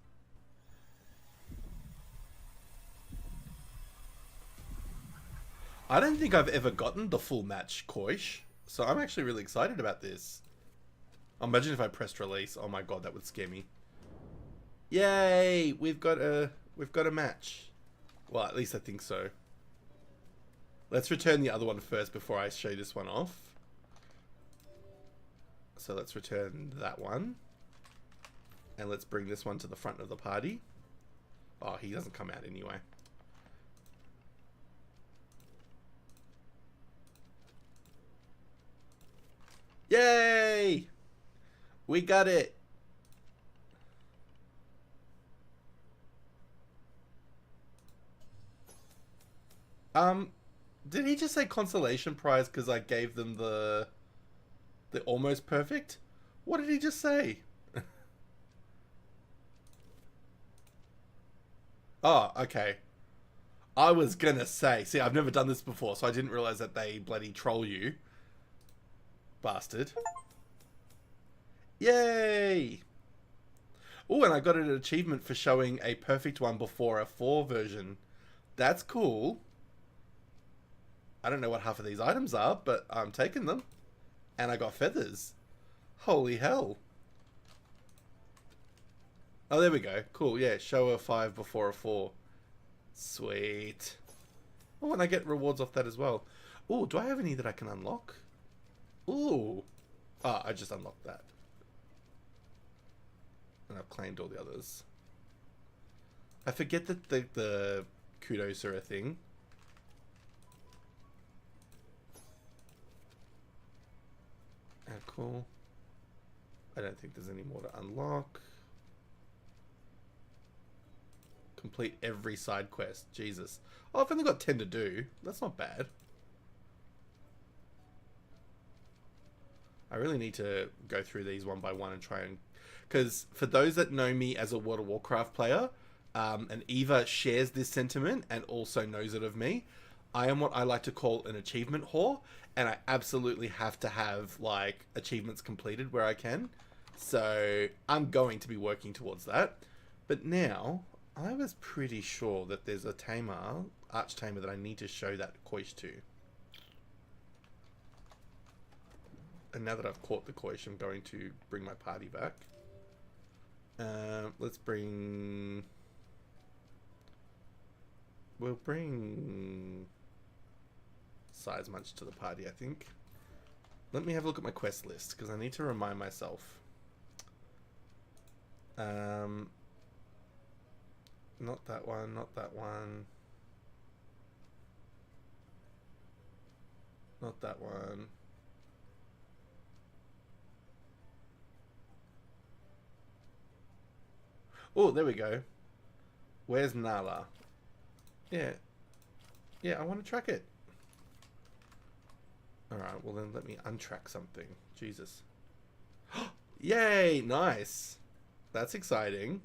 I don't think I've ever gotten the full match, Koish. So I'm actually really excited about this. Imagine if I pressed release. Oh my god, that would scare me. Yay! We've got a match. Well, at least I think so. Let's return the other one first before I show this one off. So let's return that one. And let's bring this one to the front of the party. Oh, he doesn't come out anyway. Yay! We got it! Did he just say consolation prize because I gave them the almost perfect? What did he just say? Oh, okay. I was gonna say, see, I've never done this before, so I didn't realize that they bloody troll you. Bastard. Yay! Oh, and I got an achievement for showing a perfect one before a 4 version. That's cool. I don't know what half of these items are, but I'm taking them. And I got feathers. Holy hell. Oh, there we go. Cool, yeah. Show a 5 before a 4. Sweet. Oh, and I get rewards off that as well. Oh, do I have any that I can unlock? Ooh. Oh, I just unlocked that. And I've claimed all the others. I forget that the kudos are a thing. Cool. I don't think there's any more to unlock. Complete every side quest. Jesus. Oh, I've only got 10 to do. That's not bad. I really need to go through these one by one and try and... Because for those that know me as a World of Warcraft player, and Eva shares this sentiment and also knows it of me, I am what I like to call an achievement whore, and I absolutely have to have, like, achievements completed where I can. So I'm going to be working towards that. But now, I was pretty sure that there's a tamer, arch-tamer, that I need to show that Koish to. And now that I've caught the Koish, I'm going to bring my party back. Let's bring... We'll bring... Size Munch to the party, I think. Let me have a look at my quest list, because I need to remind myself. Not that one, not that one. Not that one. Oh, there we go. Where's Nala? Yeah. Yeah, I want to track it. Alright, well then let me untrack something. Jesus. Yay! Nice! That's exciting.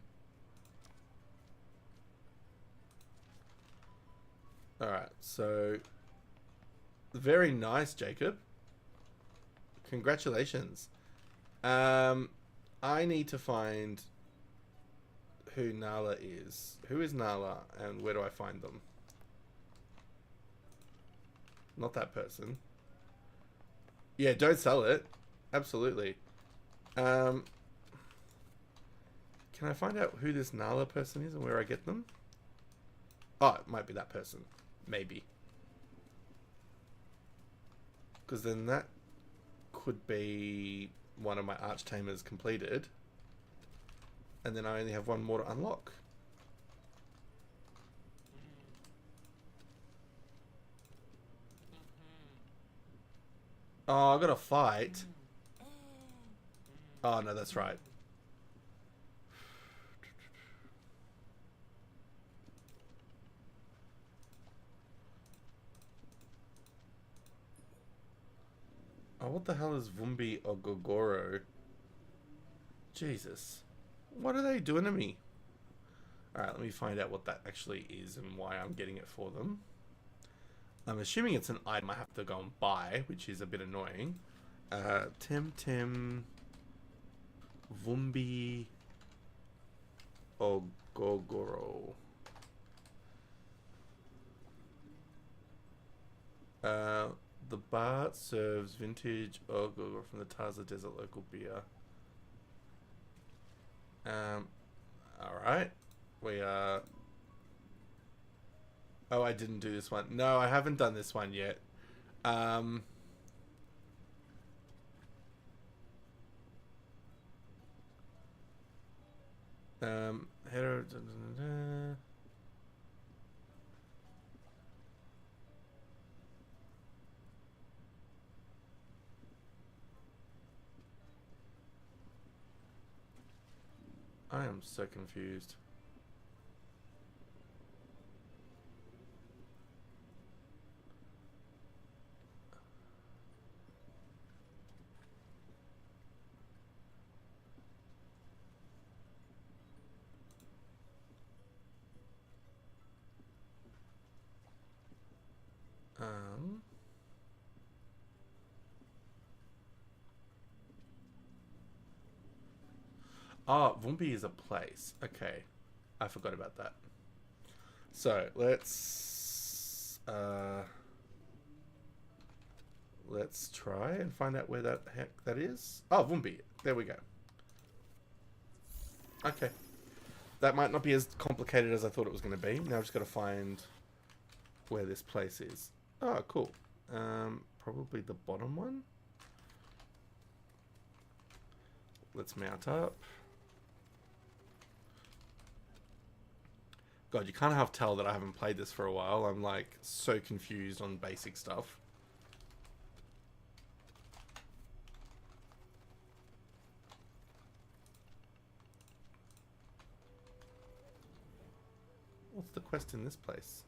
Alright, so... Very nice, Jacob. Congratulations. I need to find who Nala is. Who is Nala and where do I find them? Not that person. Yeah, don't sell it. Absolutely. Can I find out who this Nala person is and where I get them? Oh, it might be that person. Maybe. Because then that could be one of my arch-tamers completed. And then I only have one more to unlock. Oh, I gotta fight. Oh, no, that's right. Oh, what the hell is Vumbi or Gogoro? Jesus. What are they doing to me? Alright, let me find out what that actually is and why I'm getting it for them. I'm assuming it's an item I have to go and buy, which is a bit annoying. Temtem Vumbi Ogogoro. The bar serves vintage Ogogoro from the Taza Desert local beer. Alright. We are... Oh, I didn't do this one. No, I haven't done this one yet. Header... I am so confused. Oh, Vumbi is a place. Okay. I forgot about that. So, let's try and find out where that heck that is. Oh, Vumbi. There we go. Okay. That might not be as complicated as I thought it was going to be. Now I've just got to find where this place is. Oh, cool. Probably the bottom one. Let's mount up. God, you can't half tell that I haven't played this for a while. I'm like so confused on basic stuff. What's the quest in this place?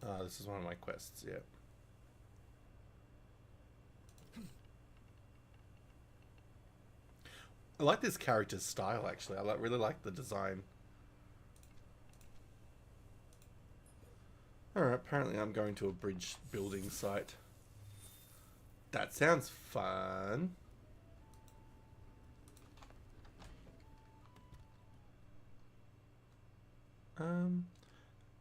Oh, this is one of my quests, yeah. I like this character's style, actually. I really like the design. Alright, apparently I'm going to a bridge building site. That sounds fun.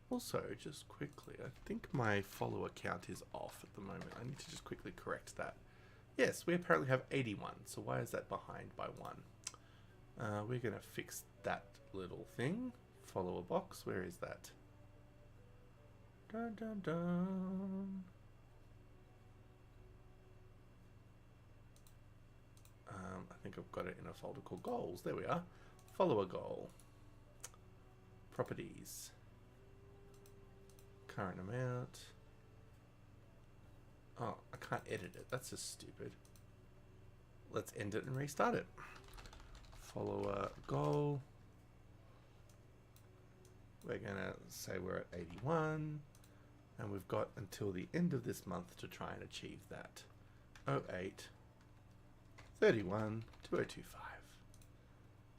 Also, just quickly, I think my follower count is off at the moment. I need to just quickly correct that. Yes, we apparently have 81, so why is that behind by 1? We're going to fix that little thing. Follower box, where is that? Dun dun dun. I think I've got it in a folder called goals. There we are. Follower goal. Properties. Current amount. Oh, I can't edit it. That's just stupid. Let's end it and restart it. Follower goal. We're going to say we're at 81. And we've got until the end of this month to try and achieve that. 08 31 2025.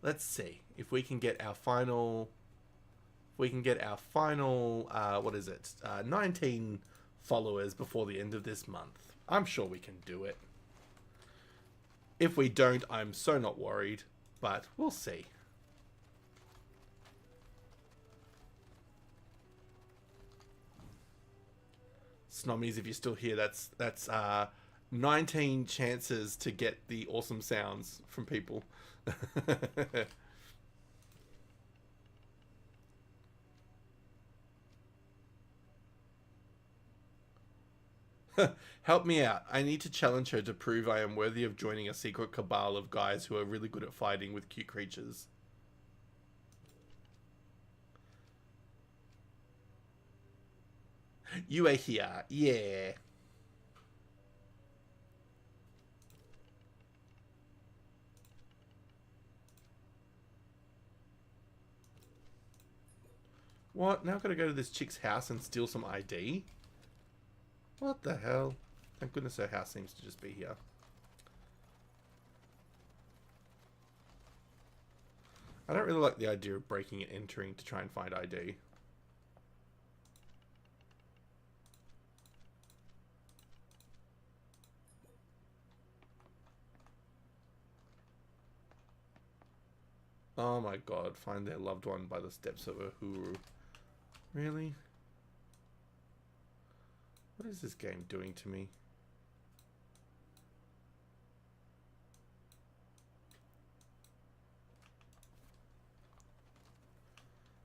Let's see if we can get our final... what is it? 19 followers before the end of this month. I'm sure we can do it. If we don't, I'm so not worried, but we'll see. Snommies, if you're still here, that's 19 chances to get the awesome sounds from people. Help me out. I need to challenge her to prove I am worthy of joining a secret cabal of guys who are really good at fighting with cute creatures. You are here. Yeah. What? Now I've got to go to this chick's house and steal some ID? What the hell? Thank goodness her house seems to just be here. I don't really like the idea of breaking and entering to try and find ID. Oh my god, find their loved one by the steps of Uhuru. Really? What is this game doing to me?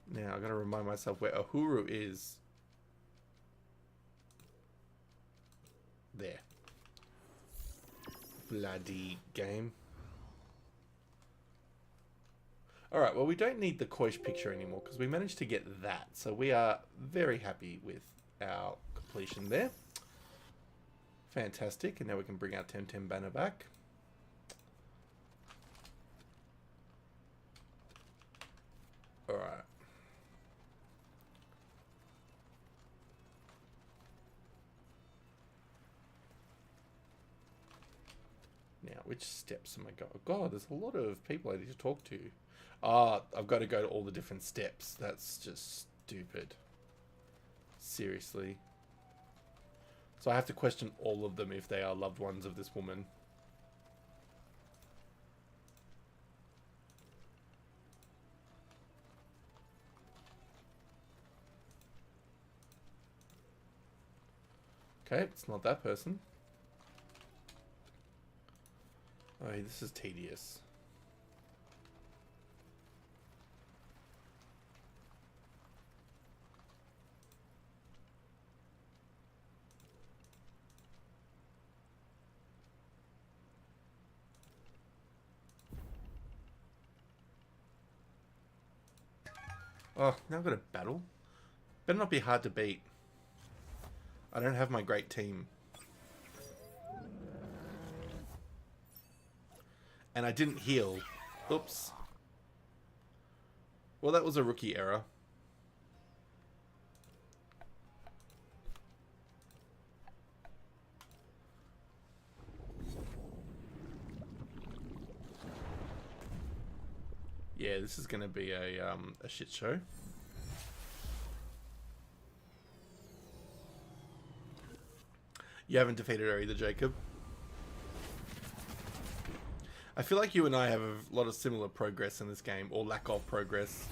Now, I gotta remind myself where Uhuru is. There. Bloody game. Alright, well we don't need the Koish picture anymore because we managed to get that. So we are very happy with our completion there. Fantastic. And now we can bring our Temtem banner back. Alright. Now, which steps am I going? God, there's a lot of people I need to talk to. Ah, I've got to go to all the different steps. That's just stupid. Seriously. So I have to question all of them if they are loved ones of this woman. Okay, it's not that person. Oh, this is tedious. Oh, now I've got a battle. Better not be hard to beat. I don't have my great team. And I didn't heal. Oops. Well, that was a rookie error. Yeah, this is going to be a shit show. You haven't defeated her either, Jacob. I feel like you and I have a lot of similar progress in this game, or lack of progress.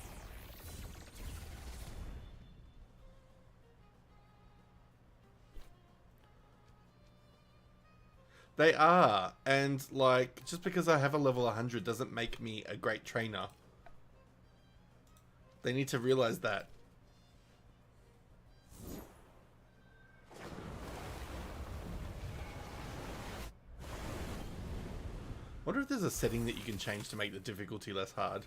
They are, and like, just because I have a level 100 doesn't make me a great trainer. They need to realize that. Wonder if there's a setting that you can change to make the difficulty less hard.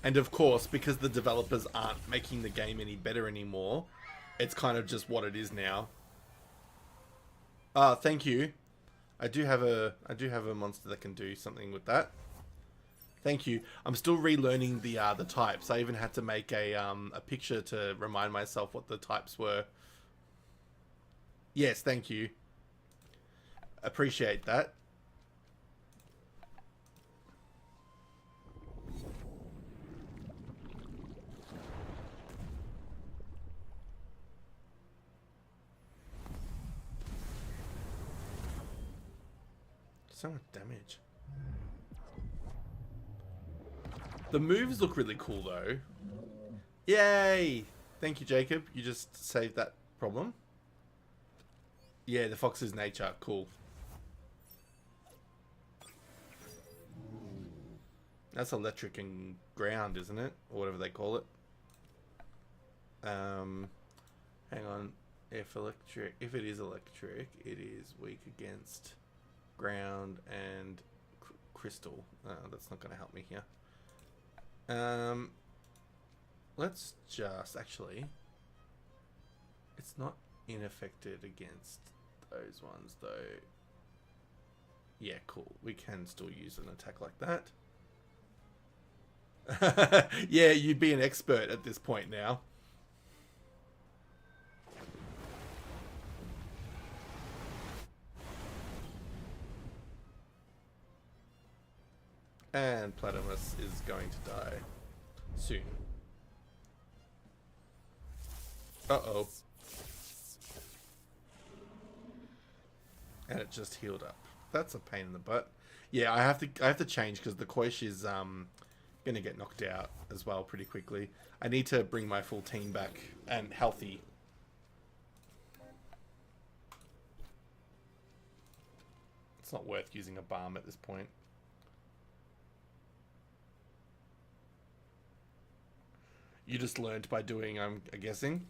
And of course, because the developers aren't making the game any better anymore, it's kind of just what it is now. Ah, thank you. I do have a monster that can do something with that. Thank you. I'm still relearning the types. I even had to make a picture to remind myself what the types were. Yes, thank you. Appreciate that. So much damage. The moves look really cool, though. Yay! Thank you, Jacob. You just saved that problem. Yeah, the fox's nature. Cool. That's electric and ground, isn't it? Or whatever they call it. Hang on. If it is electric, it is weak against ground and crystal. That's not going to help me here. Let's just actually. It's not unaffected against those ones though. Yeah, cool. We can still use an attack like that. Yeah, you'd be an expert at this point now. And Platimus is going to die soon. Uh-oh. And it just healed up. That's a pain in the butt. Yeah, I have to change because the Koish is gonna get knocked out as well pretty quickly. I need to bring my full team back and healthy. It's not worth using a balm at this point. You just learned by doing, I'm guessing.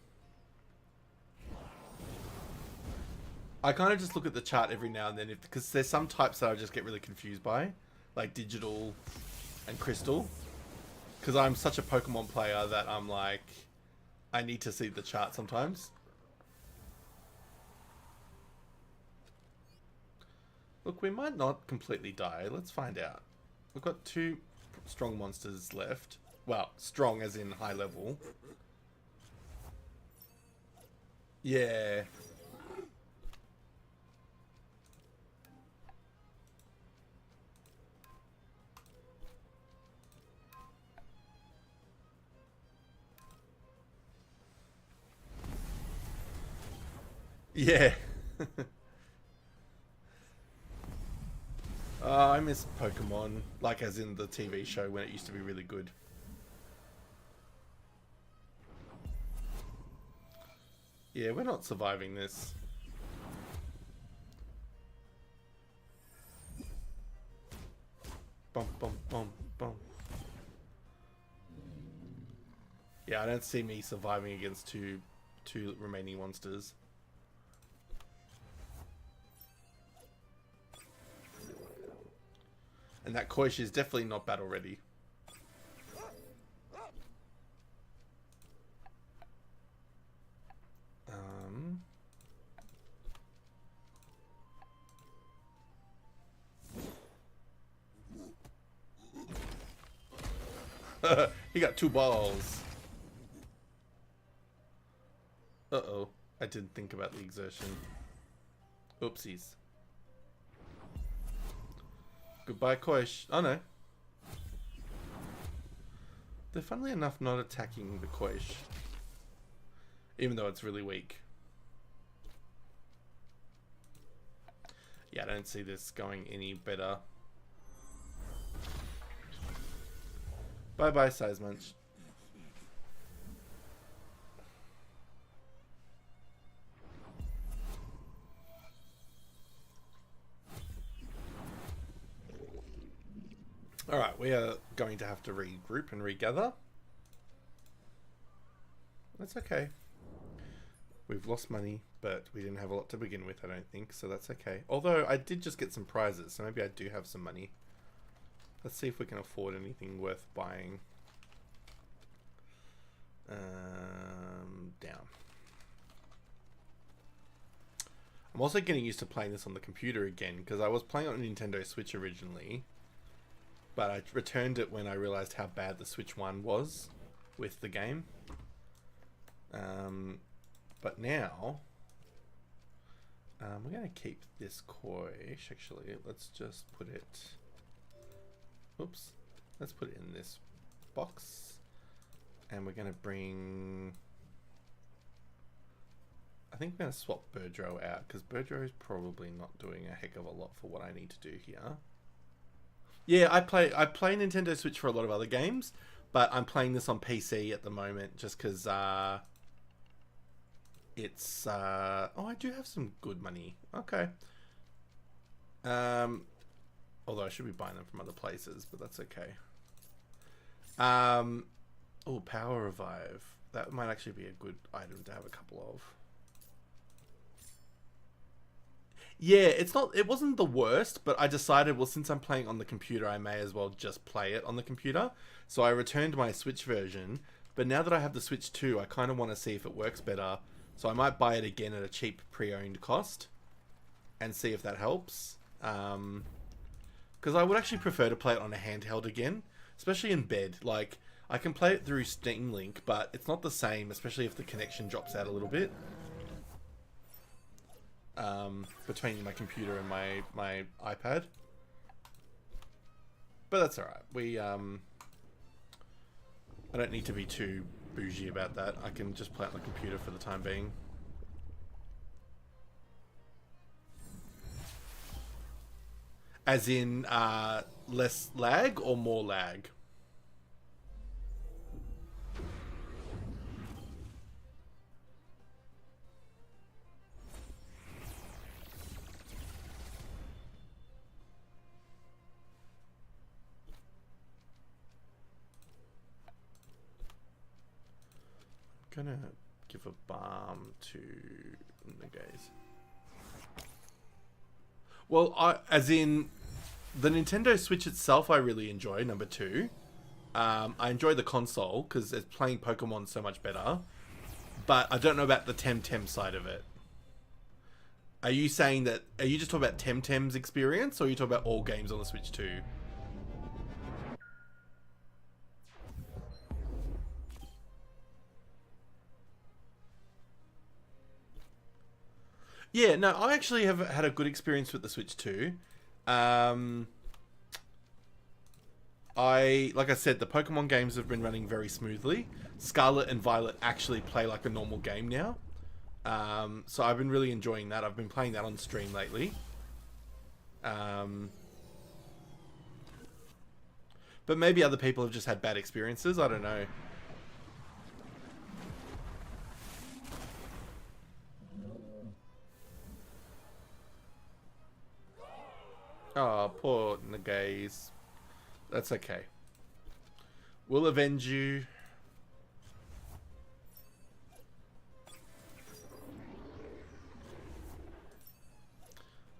I kind of just look at the chart every now and then, because there's some types that I just get really confused by, like digital and crystal. Because I'm such a Pokemon player that I'm like, I need to see the chart sometimes. Look, we might not completely die. Let's find out. We've got 2 strong monsters left. Well, strong as in high level. Yeah. Yeah. I miss Pokemon, like as in the TV show when it used to be really good. Yeah, we're not surviving this. Bum, bum, bum, bum. Yeah, I don't see me surviving against two remaining monsters. And that Koish is definitely not battle ready. He got 2 balls. Uh-oh. I didn't think about the exertion. Oopsies. Goodbye, Koish. Oh, no. They're funnily enough not attacking the Koish. Even though it's really weak. Yeah, I don't see this going any better. Bye-bye, Size Munch. Alright, we are going to have to regroup and regather. That's okay. We've lost money, but we didn't have a lot to begin with, I don't think, so that's okay. Although, I did just get some prizes, so maybe I do have some money. Let's see if we can afford anything worth buying. Down. I'm also getting used to playing this on the computer again, because I was playing on a Nintendo Switch originally, but I returned it when I realized how bad the Switch 1 was with the game. But now, we're going to keep this Koish, actually. Let's just put it... Oops. Let's put it in this box. And we're going to bring... I think we're going to swap Birdrow out, because Birdrow is probably not doing a heck of a lot for what I need to do here. Yeah, I play Nintendo Switch for a lot of other games, but I'm playing this on PC at the moment just because it's... oh, I do have some good money. Okay. Although I should be buying them from other places, but that's okay. Oh, Power Revive. That might actually be a good item to have a couple of. Yeah, it wasn't the worst, but I decided, well, since I'm playing on the computer, I may as well just play it on the computer. So I returned my Switch version, but now that I have the Switch 2, I kind of want to see if it works better. So I might buy it again at a cheap pre-owned cost and see if that helps. Because I would actually prefer to play it on a handheld again. especially in bed. Like, I can play it through Steam Link, but it's not the same, especially if the connection drops out a little bit. Between my computer and my iPad. But that's alright. I don't need to be too bougie about that. I can just play it on the computer for the time being. As in, less lag or more lag? I'm gonna give a balm to the guys. Well, as in, the Nintendo Switch itself I really enjoy, number 2. I enjoy the console, because it's playing Pokemon so much better. But I don't know about the Temtem side of it. Are you saying that... Are you just talking about Temtem's experience, or are you talking about all games on the Switch too? Yeah, no, I actually have had a good experience with the Switch too. Like I said, the Pokemon games have been running very smoothly. Scarlet and Violet actually play like a normal game now. So I've been really enjoying that. I've been playing that on stream lately. But maybe other people have just had bad experiences. I don't know. Oh, poor Nagays. That's okay. We'll avenge you.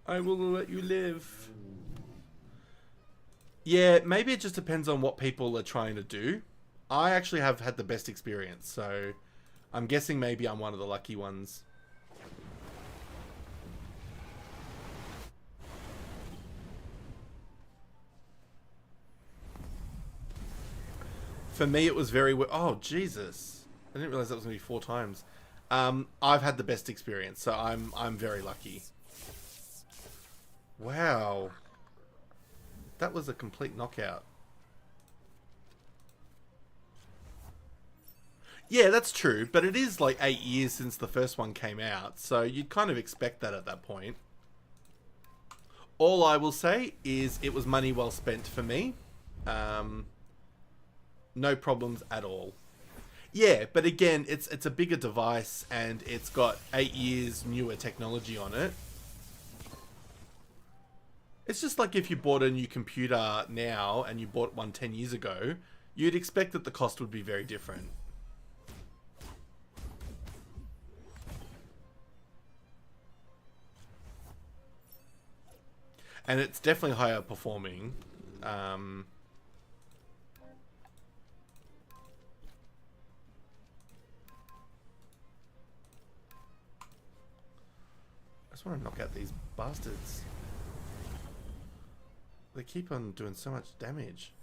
I will let you live. Yeah, maybe it just depends on what people are trying to do. I actually have had the best experience, so I'm guessing maybe I'm one of the lucky ones. For me, it was very... Oh, Jesus. I didn't realize that was going to be 4 times. I've had the best experience, so I'm very lucky. Wow. That was a complete knockout. Yeah, that's true, but it is like 8 years since the first one came out, so you'd kind of expect that at that point. All I will say is it was money well spent for me. No problems at all. Yeah, but again, it's a bigger device and it's got 8 years newer technology on it. It's just like if you bought a new computer now and you bought one 10 years ago, you'd expect that the cost would be very different. And it's definitely higher performing. I just want to knock out these bastards. They keep on doing so much damage.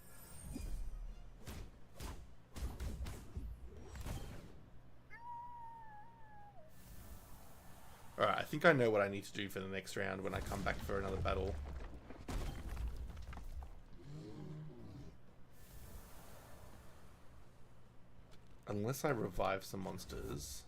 Alright, I think I know what I need to do for the next round when I come back for another battle. Unless I revive some monsters.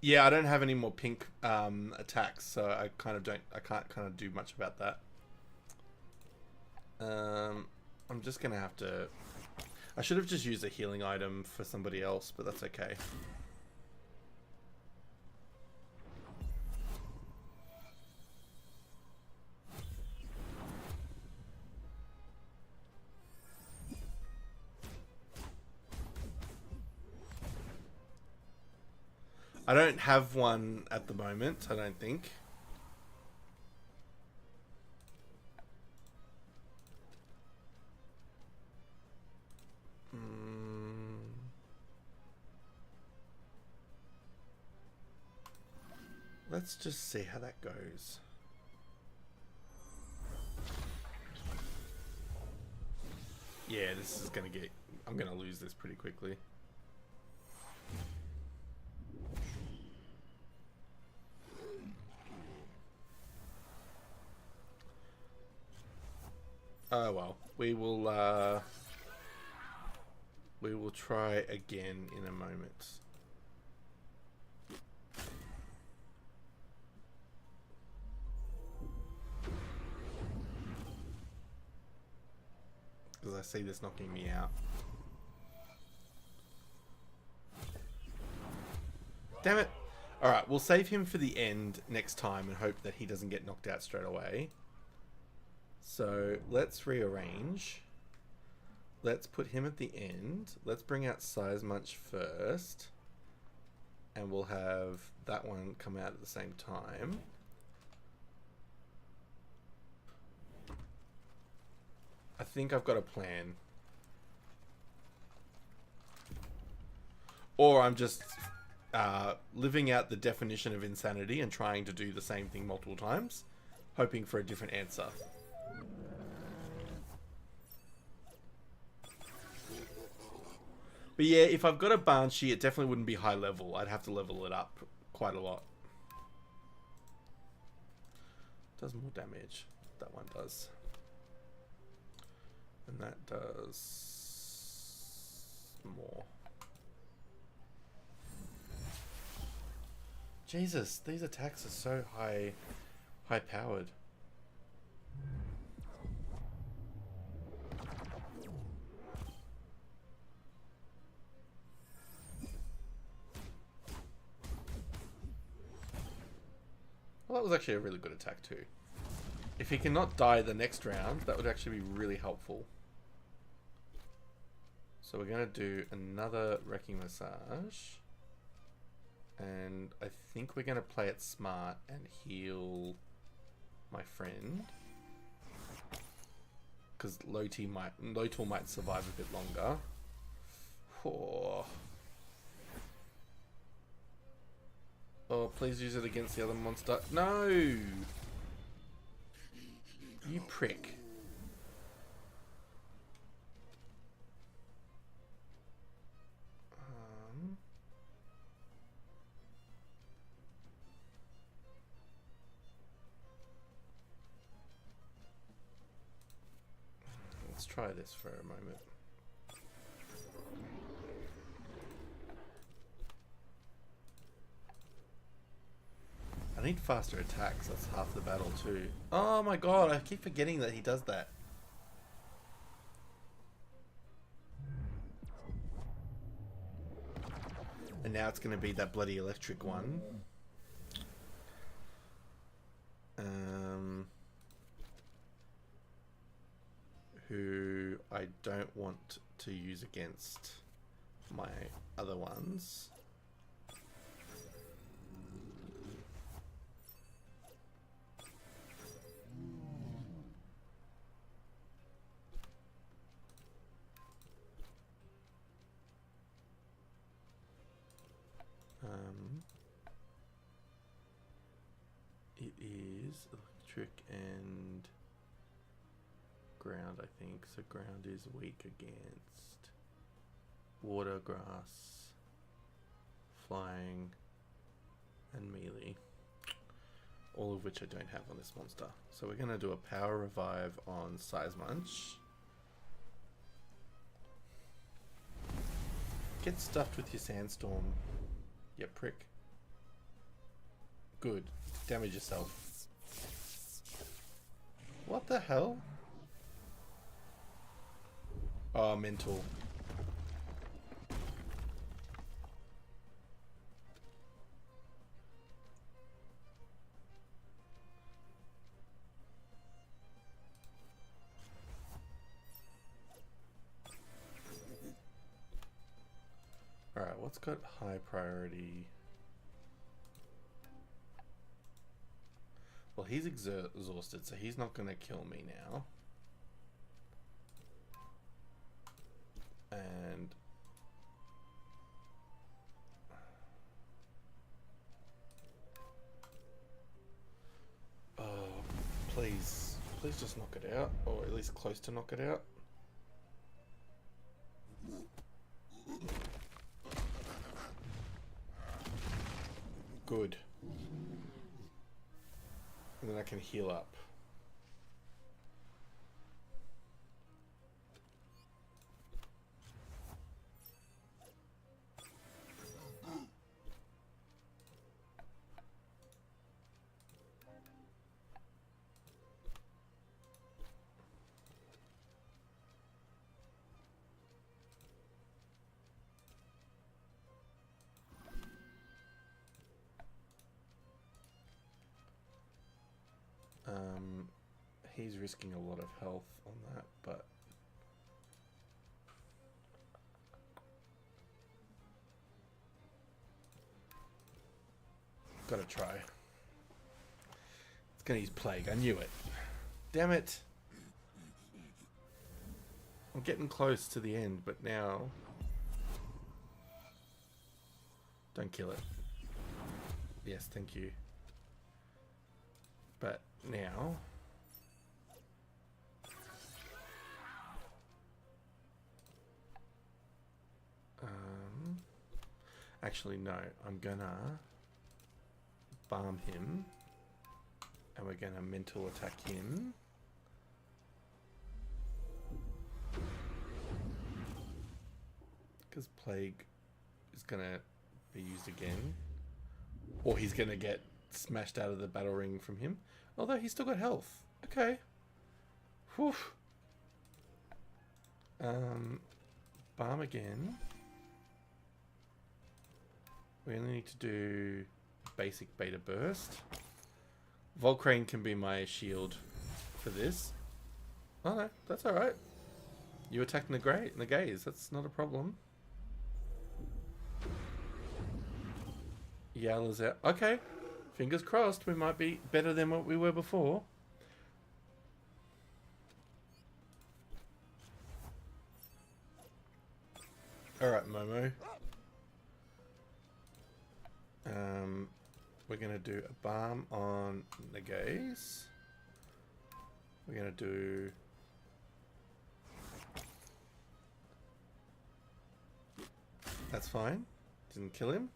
Yeah, I don't have any more pink attacks, so I can't kind of do much about that. I'm just gonna have to... I should have just used a healing item for somebody else, but that's okay. I don't have one at the moment, I don't think. Let's just see how that goes. Yeah, this is gonna get... I'm gonna lose this pretty quickly. Oh well, we will try again in a moment. Because I see this knocking me out. Damn it! Alright, we'll save him for the end next time and hope that he doesn't get knocked out straight away. So, let's rearrange. Let's put him at the end. Let's bring out Size Munch first. And we'll have that one come out at the same time. I think I've got a plan. Or I'm just living out the definition of insanity and trying to do the same thing multiple times, hoping for a different answer. But yeah, if I've got a Banshee, it definitely wouldn't be high level. I'd have to level it up quite a lot. Does more damage. That one does. And that does more. Jesus, these attacks are so high powered. Well, that was actually a really good attack too. If he cannot die the next round, that would actually be really helpful. So we're going to do another Wrecking Massage. And I think we're going to play it smart and heal my friend. Because Lotul might survive a bit longer. Oh, please use it against the other monster. No! You prick. Let's try this for a moment. I need faster attacks, that's half the battle too. Oh my god, I keep forgetting that he does that. And now it's going to be that bloody electric one. Who I don't want to use against my other ones. It is electric and ground, I think. So ground is weak against water, grass, flying, and melee. All of which I don't have on this monster. So we're going to do a power revive on Size Munch. Get stuffed with your sandstorm, you prick. Good. Damage yourself. What the hell? Oh, mental. Alright, what's got high priority? Well, he's exhausted, so he's not going to kill me now. And... oh, please. Please just knock it out. Or at least close to knock it out. Good. And then I can heal up. He's risking a lot of health on that, but gotta try. It's gonna use Plague. I knew it. Damn it. I'm getting close to the end, but now... don't kill it. Yes, thank you. But now... actually, no. I'm gonna balm him. And we're gonna mental attack him. Because Plague is gonna be used again. Or he's gonna get smashed out of the battle ring from him. Although he's still got health. Okay. Whew. Balm again. We only need to do basic beta burst. Volcrane can be my shield for this. Oh no, that's alright. You attack Nagaze, that's not a problem. Yell is out. Okay, fingers crossed, we might be better than what we were before. Alright, Momo. We're going to do a balm on Nagaze. We're going to do... that's fine. Didn't kill him.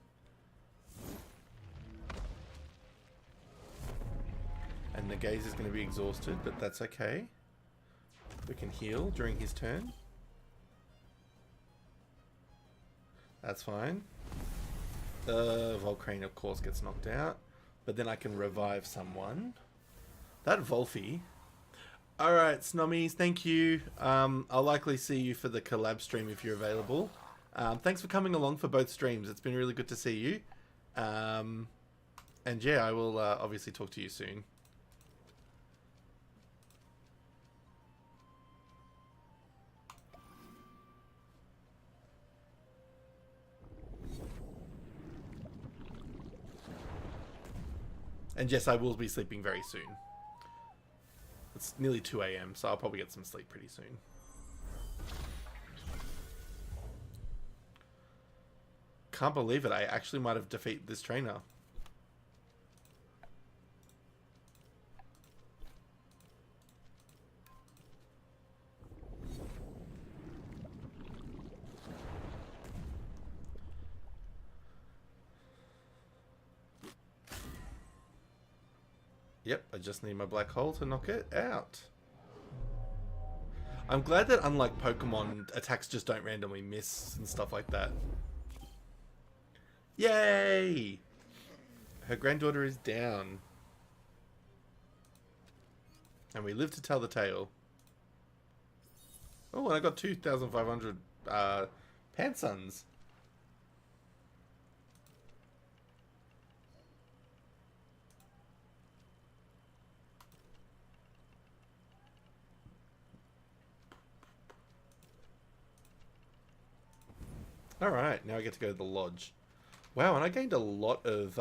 And Nagaze is going to be exhausted, but that's okay. We can heal during his turn. That's fine. Volcrane, of course, gets knocked out. But then I can revive someone. That Volphy. Alright, Snommies, thank you. I'll likely see you for the collab stream if you're available. Thanks for coming along for both streams. It's been really good to see you. And yeah, I will obviously talk to you soon. And yes, I will be sleeping very soon. It's nearly 2 AM, so I'll probably get some sleep pretty soon. Can't believe it, I actually might have defeated this trainer. Yep, I just need my black hole to knock it out. I'm glad that unlike Pokemon, attacks just don't randomly miss and stuff like that. Yay! Her granddaughter is down. And we live to tell the tale. Oh, and I got 2,500 Pansuns. Alright, now I get to go to the lodge. Wow, and I gained a lot of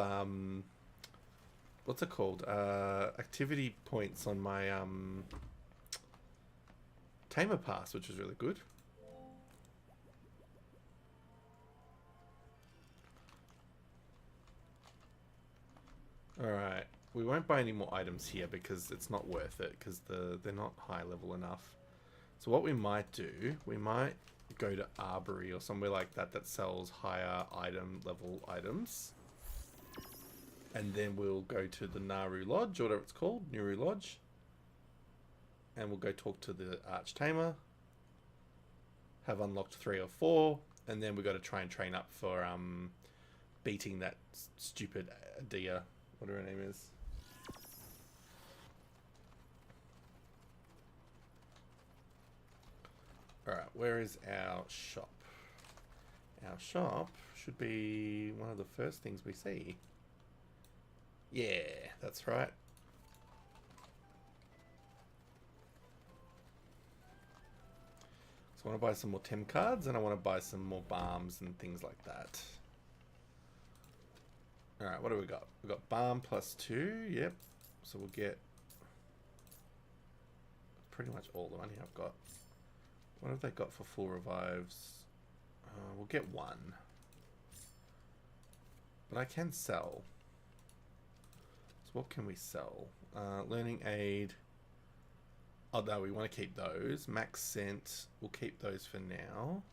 what's it called? Activity points on my Tamer Pass, which is really good. Alright, we won't buy any more items here because it's not worth it, because they're not high level enough. So what we might do, we might go to Arbory or somewhere like that that sells higher item level items. And then we'll go to the Naru Lodge, or whatever it's called, Naru Lodge. And we'll go talk to the Archtamer. Have unlocked 3 or 4. And then we've got to try and train up for beating that stupid Adia, whatever her name is. Alright, where is our shop? Our shop should be one of the first things we see. Yeah, that's right. So I want to buy some more Tem cards, and I want to buy some more balms and things like that. Alright, what do we got? We've got balm +2, yep. So we'll get pretty much all the money I've got. What have they got for full revives? We'll get 1. But I can sell. So what can we sell? Learning aid. Oh no, we want to keep those. Max scent. We'll keep those for now.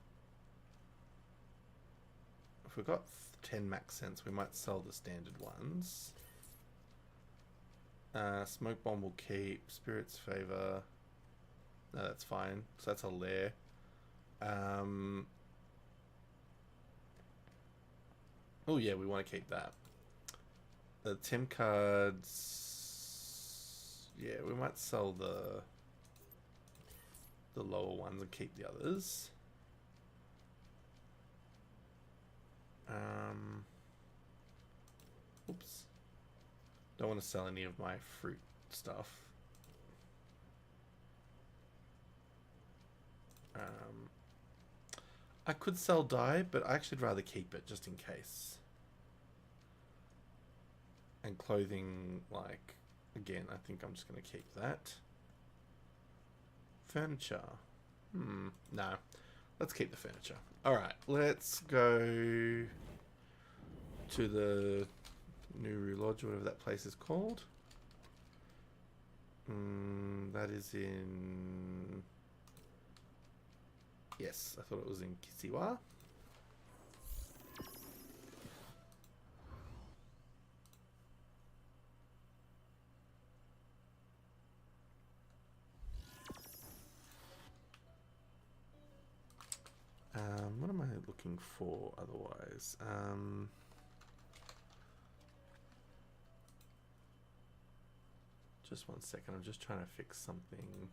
If we've got 10 max scents, we might sell the standard ones. Smoke bomb will keep. Spirit's favor. No, that's fine. So that's a lair. Oh yeah, we want to keep that. The Tem cards. Yeah, we might sell the lower ones and keep the others. Oops. Don't want to sell any of my fruit stuff. I could sell dye, but I actually would rather keep it just in case. And clothing, like, again, I think I'm just going to keep that. Furniture. No. Let's keep the furniture. Alright, let's go to the Naru Lodge, whatever that place is called. That is in... Yes, I thought it was in Kisiwa. What am I looking for otherwise? Just one second, I'm just trying to fix something.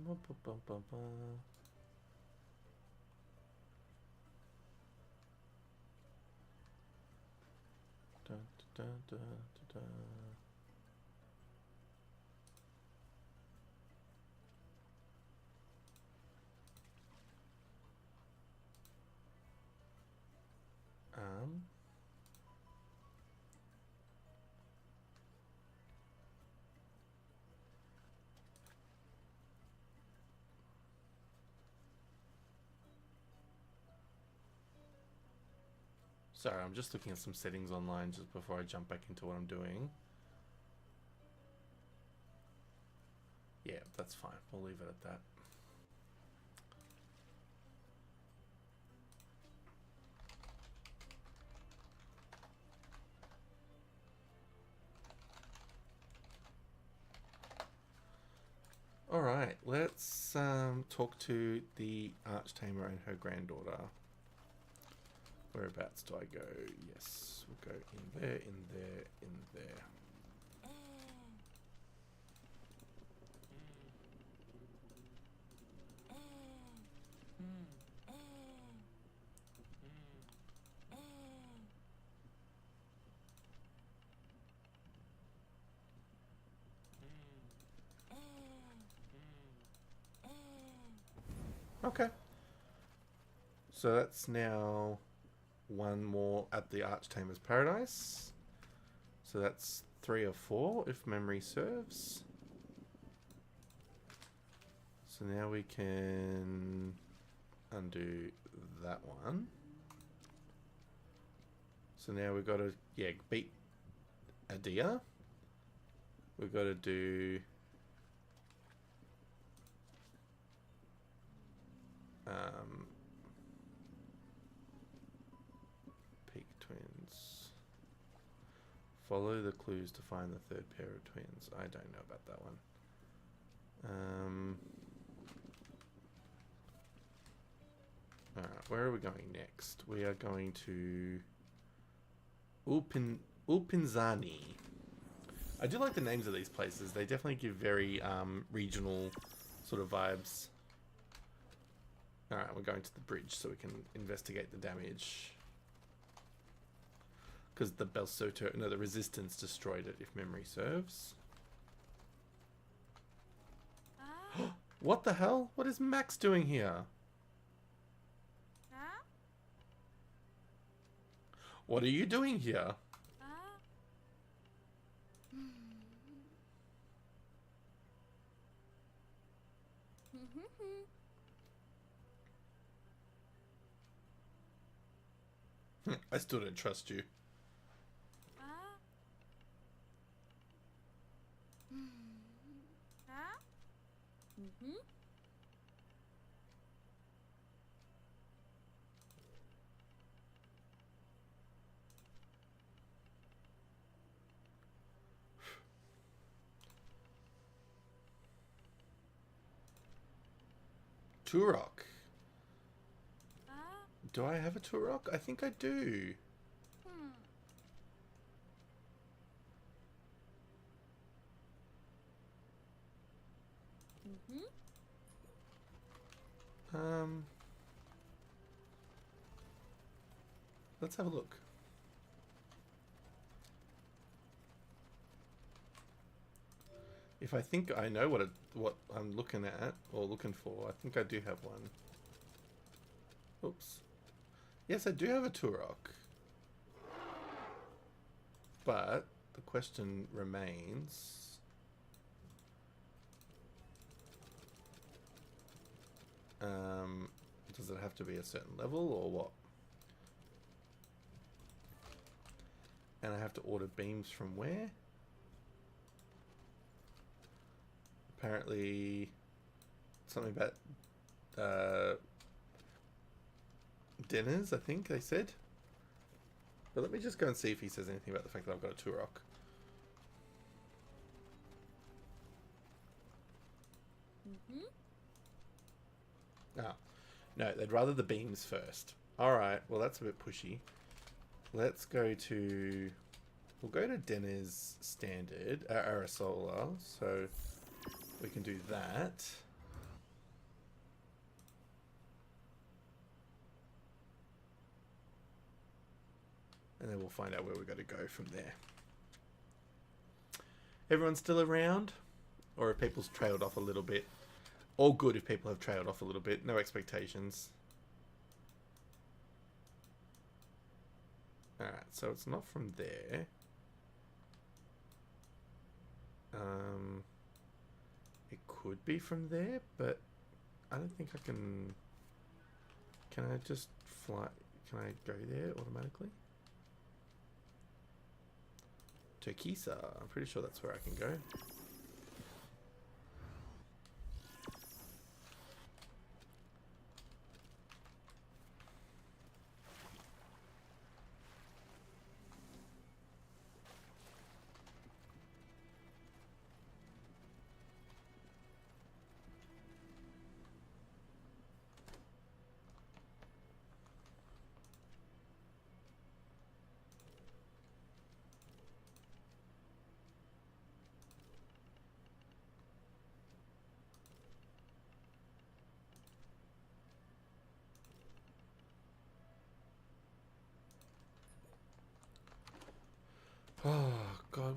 Ba, ba, ba, ba. Da, da, da, da, da. Sorry, I'm just looking at some settings online just before I jump back into what I'm doing. Yeah, that's fine. We'll leave it at that. All right, let's talk to the Archtamer and her granddaughter. Whereabouts do I go? Yes, we'll go in there, in there, in there. Okay. So that's now one more at the Archtamer's Paradise. So that's 3 or 4, if memory serves. So now we can undo that one. So now we've got to, yeah, beat Adia. We've got to do... Peak twins. Follow the clues to find the third pair of twins. I don't know about that one. Alright, where are we going next? We are going to Upinzani. I do like the names of these places. They definitely give very regional sort of vibes. Alright, we're going to the bridge so we can investigate the damage. Because the Belsoto, no, the resistance destroyed it, if memory serves. What the hell? What is Max doing here? What are you doing here? I still don't trust you. Turok. Do I have a Turok? I think I do. Let's have a look. If I think I know what I'm looking at or looking for, I think I do have one. Oops. Yes, I do have a Turok. But the question remains... does it have to be a certain level or what? And I have to order beams from where? Apparently something about dinners, I think they said. But let me just go and see if he says anything about the fact that I've got a Turok. Ah, no, they'd rather the beams first. Alright, well that's a bit pushy. Let's go to... We'll go to Denner's standard, Arasola, so we can do that. And then we'll find out where we've got to go from there. Everyone still around? Or have people trailed off a little bit? All good if people have trailed off a little bit. No expectations. Alright, so it's not from there. It could be from there, but I don't think I can... Can I just fly... Can I go there automatically? Turquesa. I'm pretty sure that's where I can go.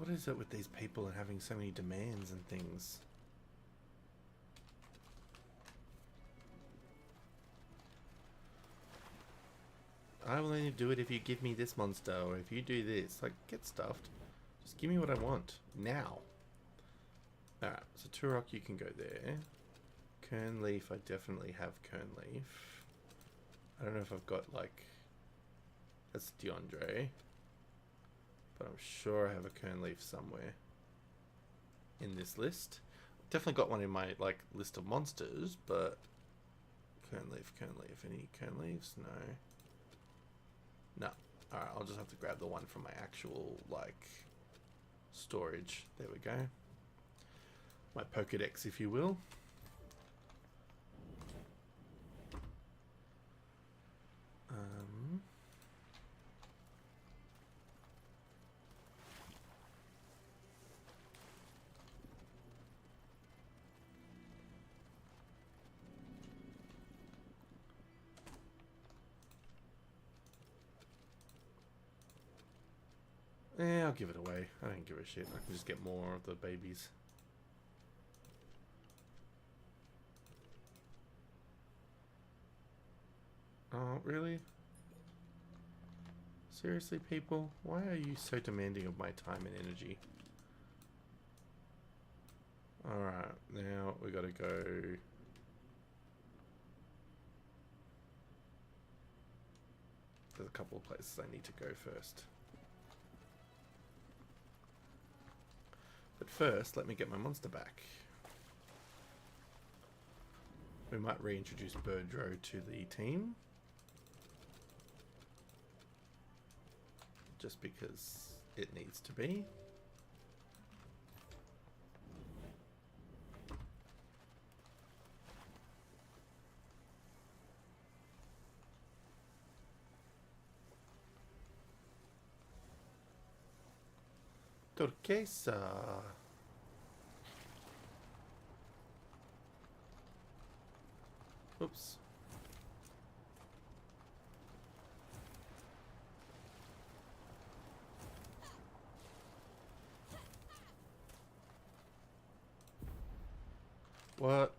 what is it with these people and having so many demands and things? I will only do it if you give me this monster, or if you do this. Like, get stuffed. Just give me what I want. Now. Alright, so Turok, you can go there. Kern Leaf, I definitely have Kern Leaf. I don't know if I've got, like... That's DeAndre. But I'm sure I have a Kern Leaf somewhere in this list. Definitely got one in my, like, list of monsters, but... Kern Leaf, Kern Leaf. Any Kern Leaves? No. No. Alright, I'll just have to grab the one from my actual, like, storage. There we go. My Pokedex, if you will. Yeah, I'll give it away. I don't give a shit. I can just get more of the babies. Oh, really? Seriously, people? Why are you so demanding of my time and energy? Alright, now we gotta go... There's a couple of places I need to go first. But first, let me get my monster back. We might reintroduce Birdro to the team. Just because it needs to be. Turquesa. Oops. What?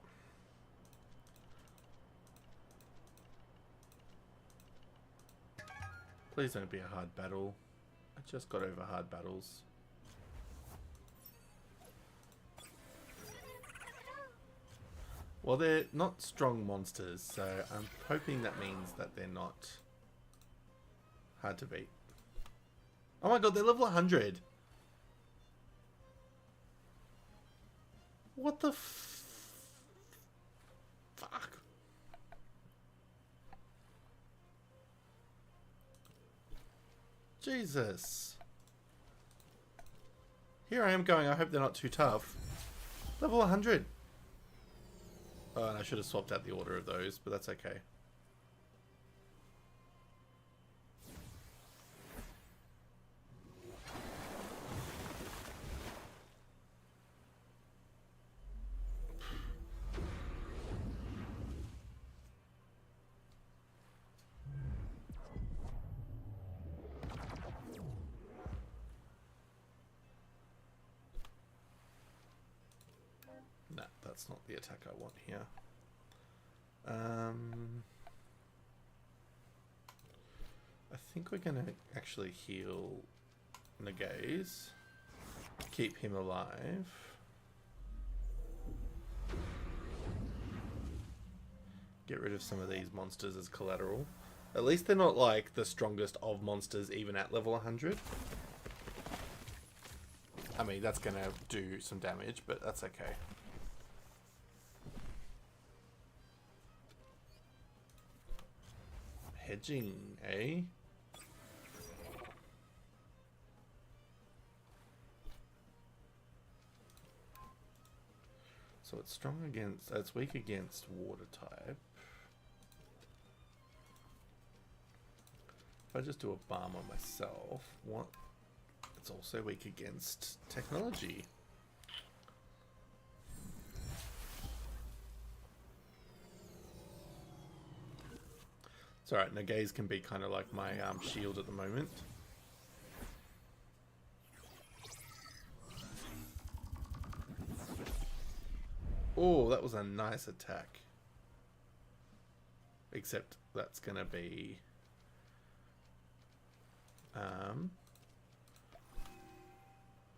Please don't be a hard battle. I just got over hard battles. Well, they're not strong monsters, so I'm hoping that means that they're not hard to beat. Oh my god, they're level 100! What the fuck? Jesus. Here I am going, I hope they're not too tough. Level 100! Oh, and I should have swapped out the order of those, but that's okay. Nah, that's not the attack I want here. I think we're gonna actually heal Nagaze. Keep him alive. Get rid of some of these monsters as collateral. At least they're not like the strongest of monsters even at level 100. I mean, that's gonna do some damage, but that's okay. Hedging, eh? So it's strong against, it's weak against water type. If I just do a balm on myself, what? It's also weak against technology. It's alright, Nagaze can be kind of like my shield at the moment. Oh, that was a nice attack. Except that's going to be...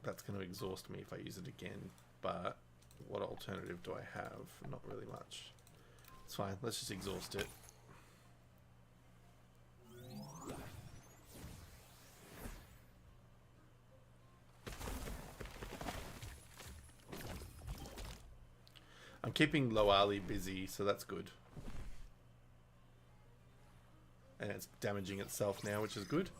that's going to exhaust me if I use it again. But what alternative do I have? Not really much. It's fine. Let's just exhaust it. I'm keeping Loali busy, so that's good. And it's damaging itself now, which is good.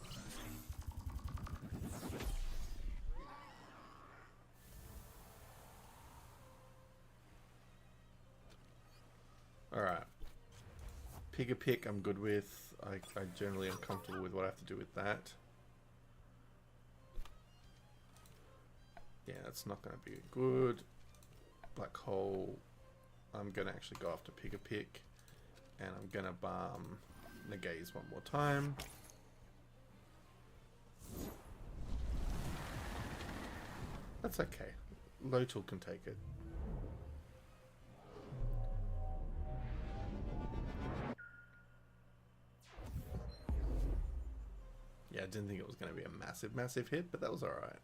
Alright. Pick a pick I'm good with. I generally am comfortable with what I have to do with that. Yeah, that's not going to be good. Black hole. I'm going to actually go after pick a pick. And I'm going to balm Nagaze one more time. That's okay. Lotul can take it. Yeah, I didn't think it was going to be a massive hit, but that was alright.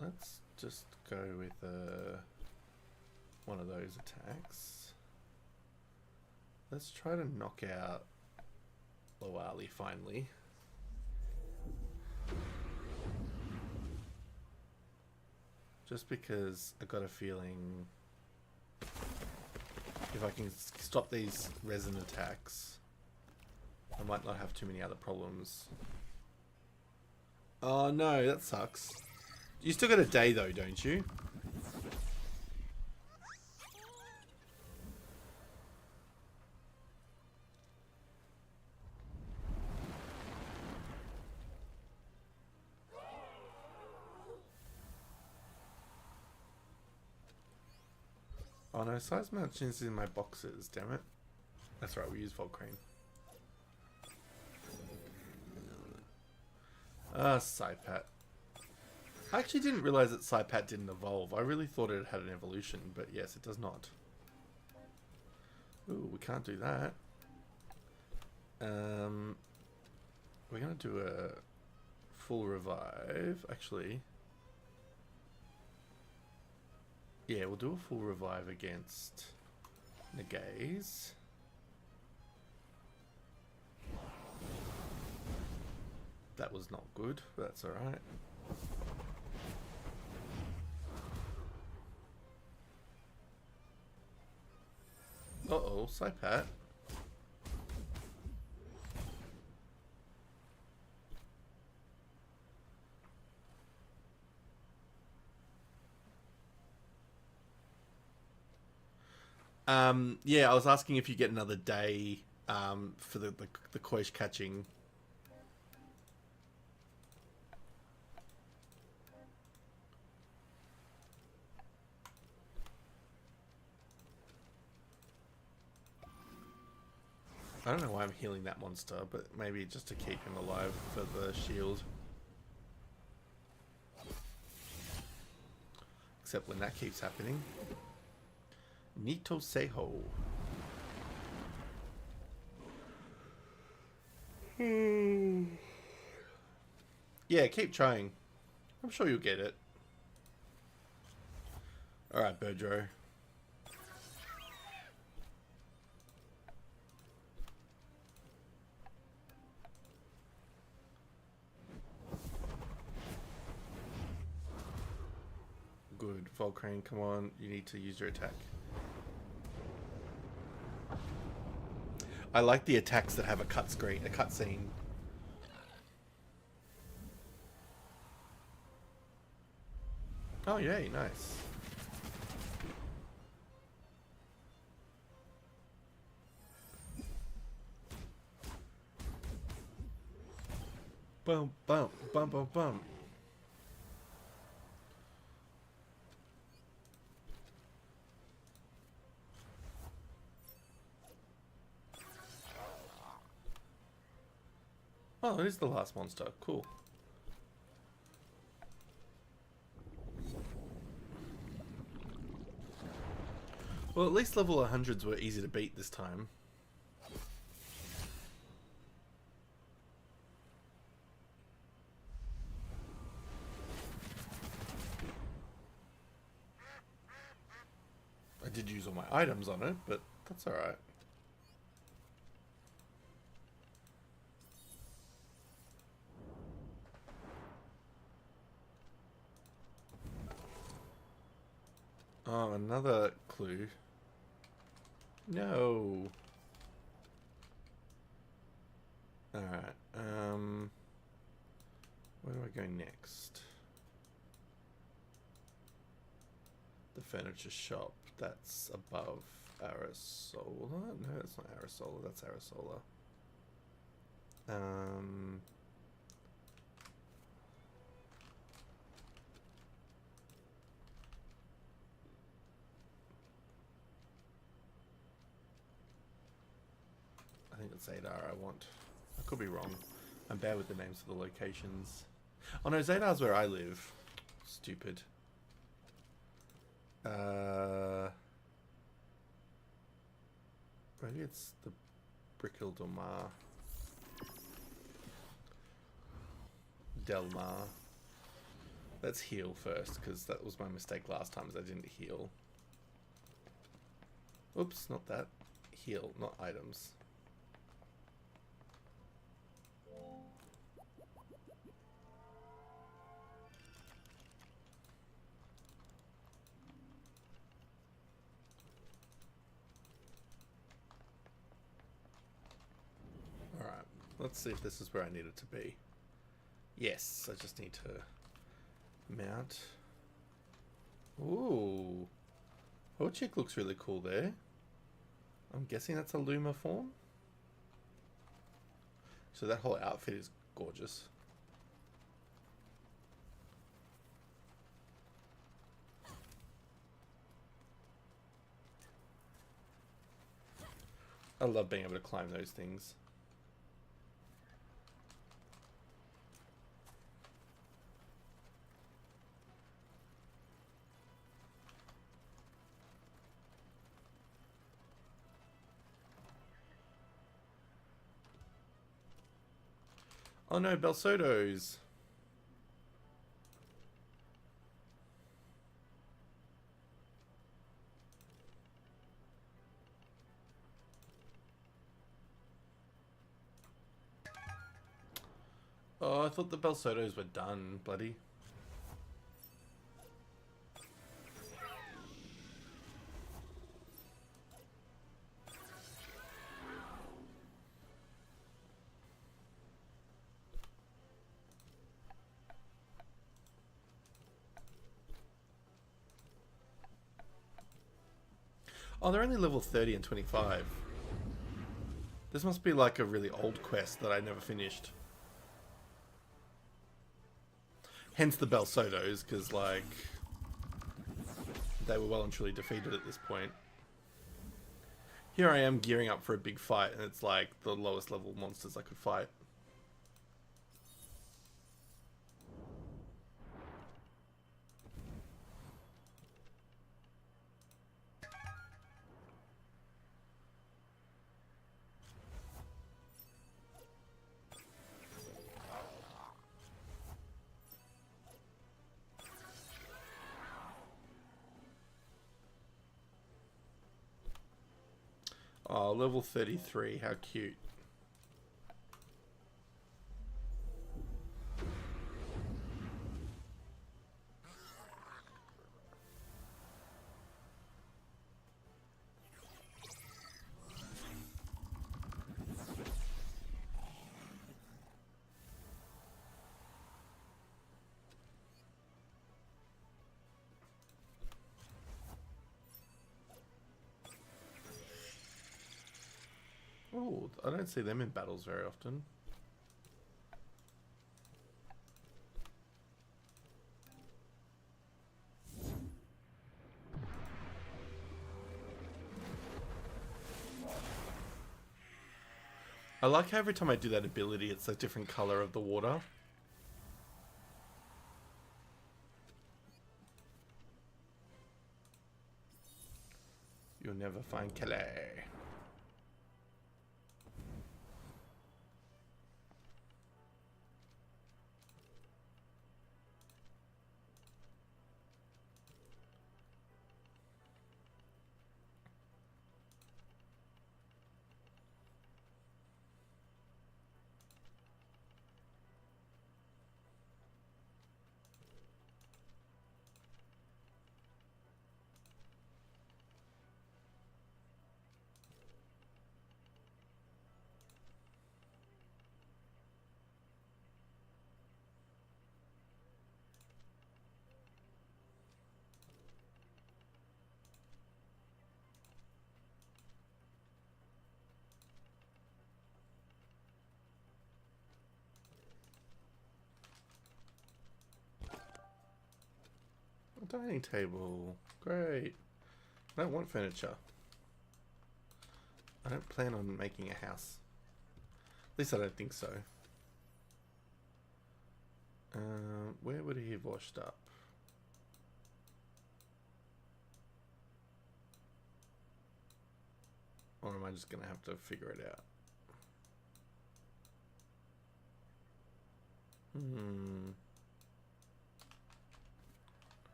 Let's just go with one of those attacks. Let's try to knock out Loali finally. Just because I got a feeling if I can stop these resin attacks, I might not have too many other problems. Oh no, that sucks. You still got a day though, don't you? Oh no, size matches in my boxes, damn it. That's right, we use Volcrane. Saipat. I actually didn't realize that Saipat didn't evolve. I really thought it had an evolution, but yes, it does not. Ooh, we can't do that. We're gonna do a full revive, actually. Yeah, we'll do a full revive against Nagaze. That was not good, but that's alright. Uh-oh, Saipat. Yeah, I was asking if you get another day for the Koish catching. I don't know why I'm healing that monster, but maybe just to keep him alive for the shield. Except when that keeps happening. Nito Seho. Yeah, keep trying. I'm sure you'll get it. Alright, Birdro. Good. Volcrane, come on. You need to use your attack. I like the attacks that have a cutscene. Oh, yay, nice. Bum, bum, bum, bum, bum. Oh, it is the last monster. Cool. Well, at least level 100s were easy to beat this time. I did use all my items on it, but that's alright. Oh, another clue. No. Alright, where do I go next? The furniture shop. That's above Arisola? No, that's not Arisola. That's Arisola. I think it's Zadar I want. I could be wrong. I'm bad with the names of the locations. Oh no, Zadar's where I live. Stupid. Maybe it's the Brickle Delmar. Delmar. Let's heal first, because that was my mistake last time, is I didn't heal. Oops, not that. Heal, not items. Alright, let's see if this is where I need it to be. Yes, I just need to mount. Ooh. Horchick looks really cool there. I'm guessing that's a Luma form. So that whole outfit is gorgeous. I love being able to climb those things. Oh no, Belsotos! Oh, I thought the Belsotos were done, bloody. Oh, they're only level 30 and 25. This must be like a really old quest that I never finished. Hence the Belsotos, because like they were well and truly defeated at this point. Here I am gearing up for a big fight, and it's like the lowest level monsters I could fight. Oh, level 33, how cute. Oh, I don't see them in battles very often. I like how every time I do that ability, it's a different color of the water. You'll never find Kelly. Dining table. Great. I don't want furniture. I don't plan on making a house. At least I don't think so. Where would he have washed up? Or am I just going to have to figure it out?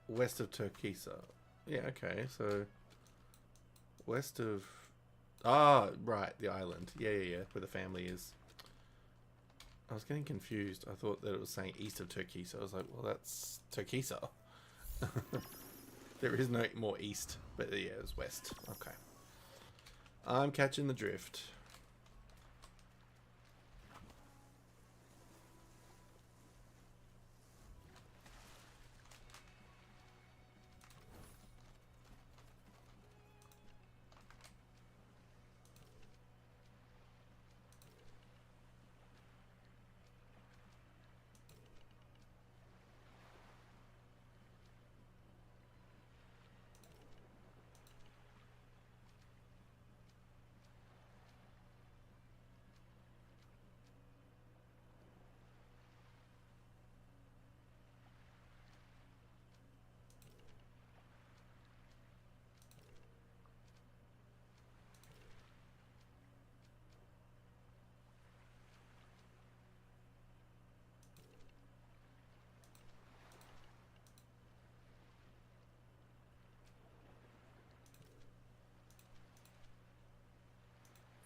West of Turquesa. Yeah, okay, so... West of... Ah, right, the island. Yeah, where the family is. I was getting confused. I thought that it was saying east of Turquesa. I was like, well, that's Turquesa. There is no more east, but yeah, it's west. Okay. I'm catching the drift.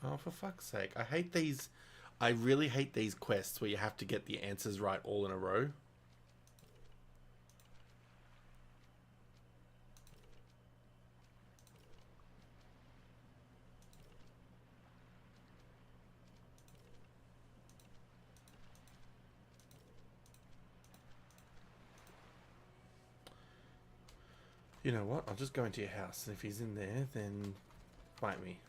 Oh, for fuck's sake. I hate these... I really hate these quests where you have to get the answers right all in a row. You know what? I'll just go into your house. And if he's in there, then fight me.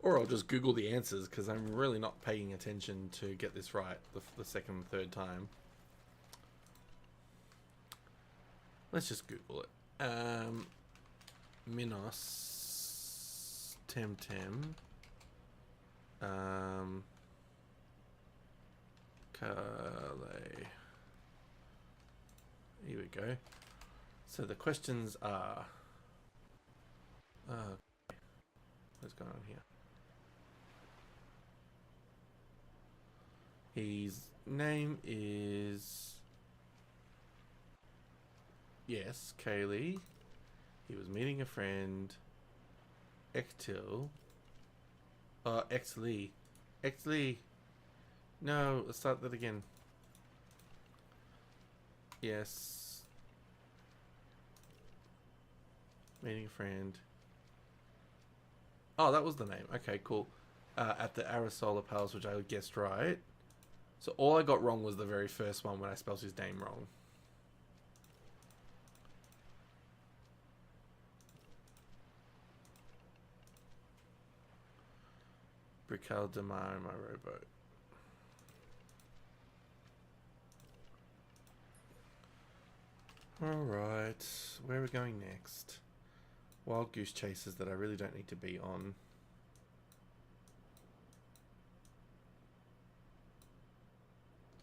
Or I'll just Google the answers, because I'm really not paying attention to get this right the second and third time. Let's just Google it. Minos Temtem Calais. Here we go. So the questions are what's going on here? His name is... Yes, Kaylee. He was meeting a friend. Ektil. Exley. Exley. No, let's start that again. Yes. Meeting a friend. Oh, that was the name. Okay, cool. At the Arisola Palace, which I guessed right. So all I got wrong was the very first one when I spelled his name wrong. Brickell Demar in my rowboat. Alright, where are we going next? Wild goose chases that I really don't need to be on.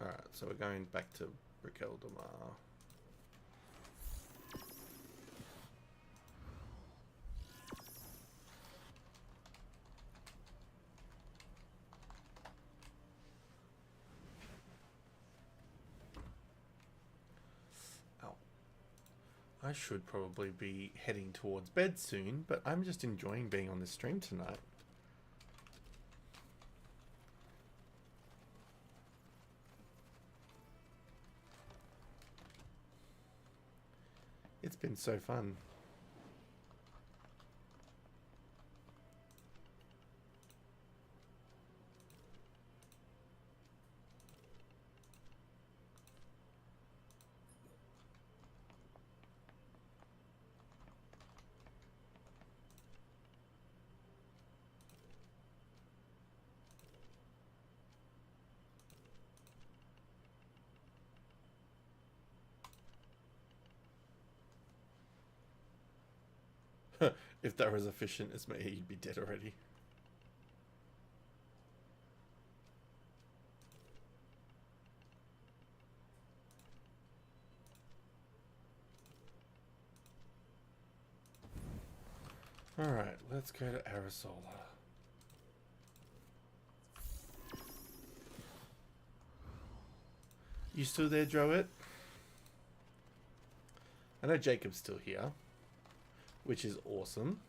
Alright, so we're going back to Brickell Demar. I should probably be heading towards bed soon, but I'm just enjoying being on this stream tonight. It's been so fun. If that was efficient as me, you'd be dead already. Alright, let's go to Arisola. You still there, Droit? I know Jacob's still here, which is awesome.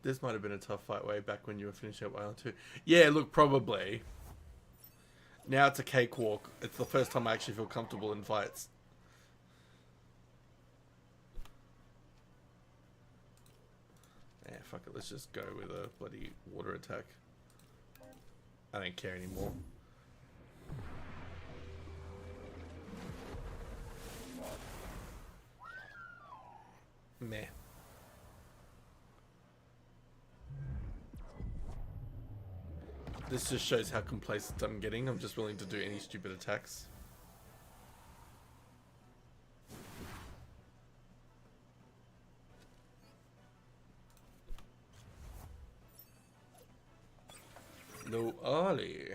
This might have been a tough fight way back when you were finishing up Island 2. Yeah, look, probably. Now it's a cakewalk. It's the first time I actually feel comfortable in fights. Yeah, fuck it. Let's just go with a bloody water attack. I don't care anymore. Meh. This just shows how complacent I'm getting. I'm just willing to do any stupid attacks. No Ali.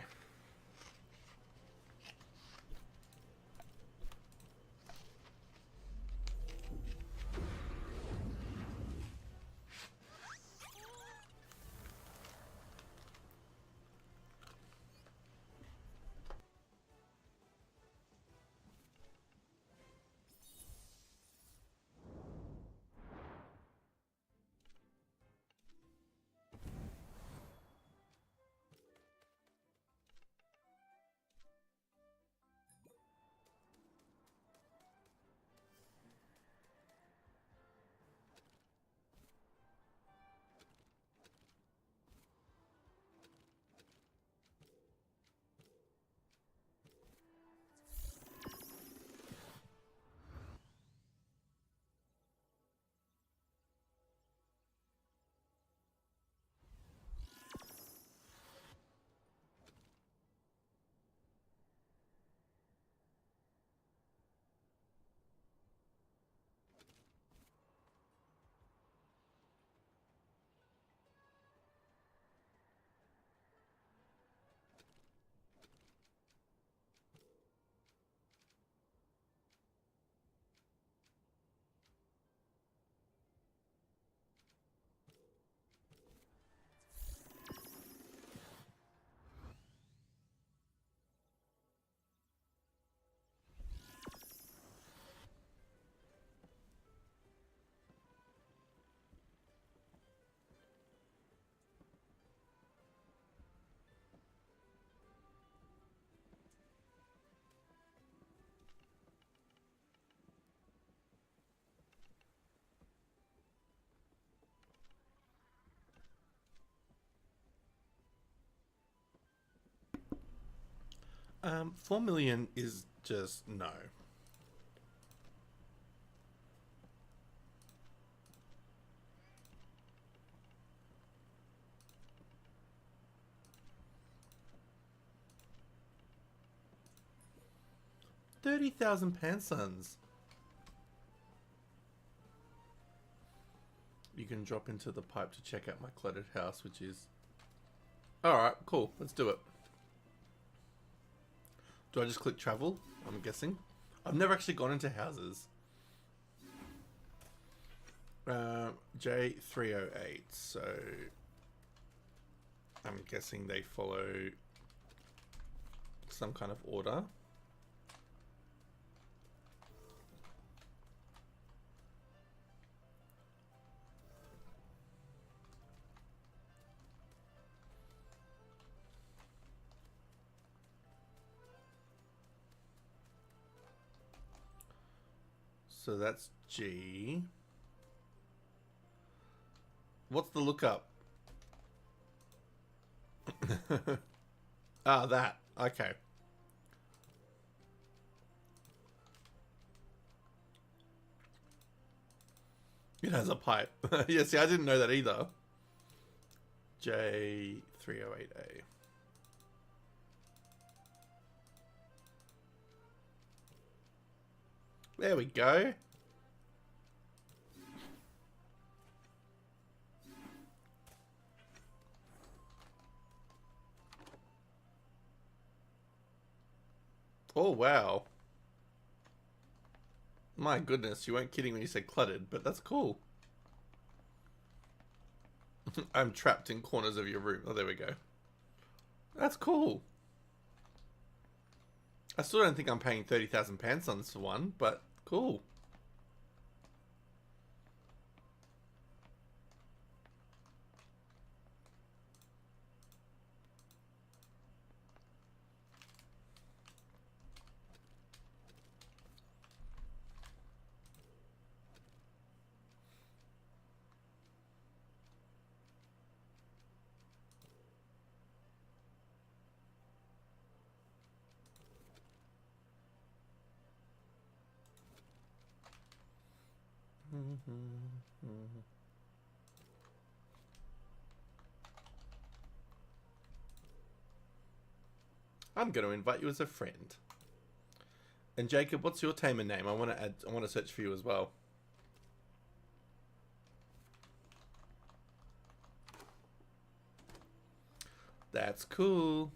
4 million is just no. £30,000 You can drop into the pipe to check out my cluttered house, which is... Alright, cool. Let's do it. Do I just click travel? I'm guessing. I've never actually gone into houses. J308. So... I'm guessing they follow some kind of order. So that's G. What's the lookup? Ah, that. Okay. It has a pipe. Yeah, see, I didn't know that either. J308A. There we go. Oh, wow. My goodness, you weren't kidding when you said cluttered, but that's cool. I'm trapped in corners of your room. Oh, there we go. That's cool. I still don't think I'm paying £30,000 on this one, but cool. I'm going to invite you as a friend. And Jacob, what's your tamer name? I want to search for you as well. That's cool.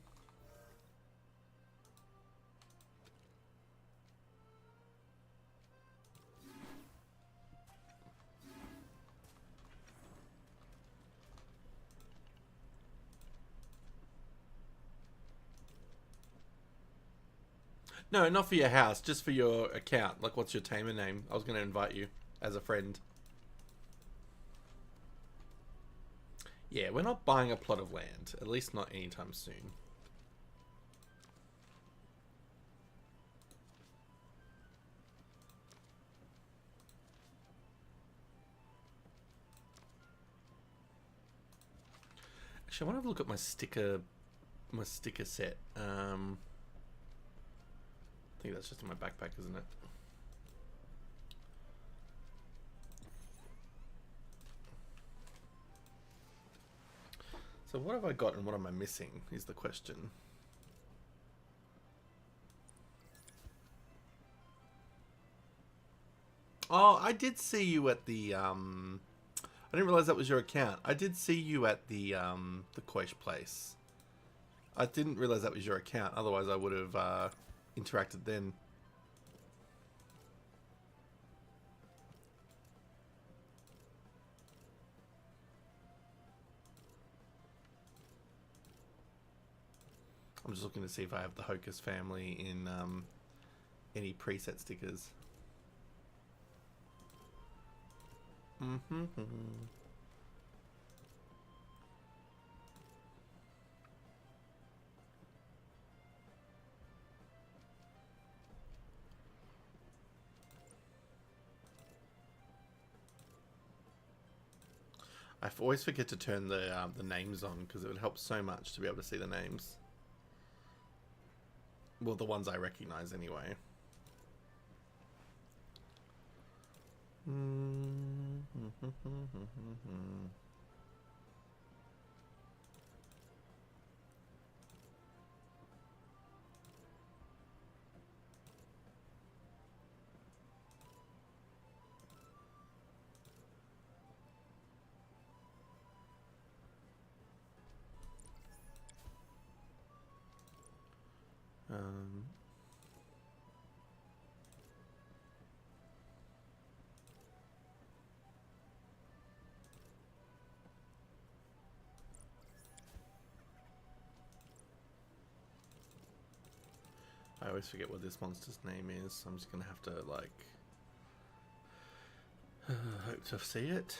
No, not for your house, just for your account. Like, what's your tamer name? I was going to invite you as a friend. Yeah, we're not buying a plot of land. At least not anytime soon. Actually, I want to have a look at my sticker set. I think that's just in my backpack, isn't it? So what have I got and what am I missing is the question. Oh, I did see you at the I didn't realize that was your account. I did see you at the Koish place. I didn't realize that was your account. Otherwise, I would have interacted then. I'm just looking to see if I have the Hocus family in any preset stickers. I always forget to turn the names on because it would help so much to be able to see the names. Well, the ones I recognize anyway. I always forget what this monster's name is. I'm just gonna have to like hope to see it.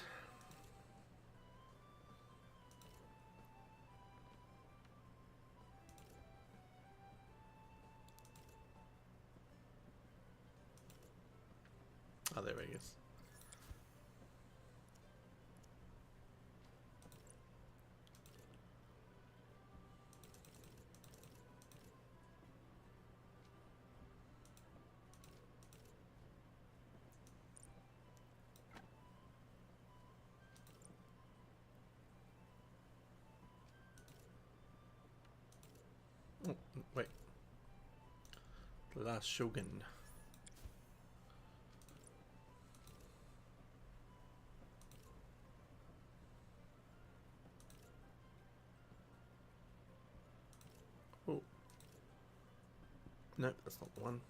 Oh, there he is. Oh, wait. The last Shogun. Oh. Nope, that's not the one.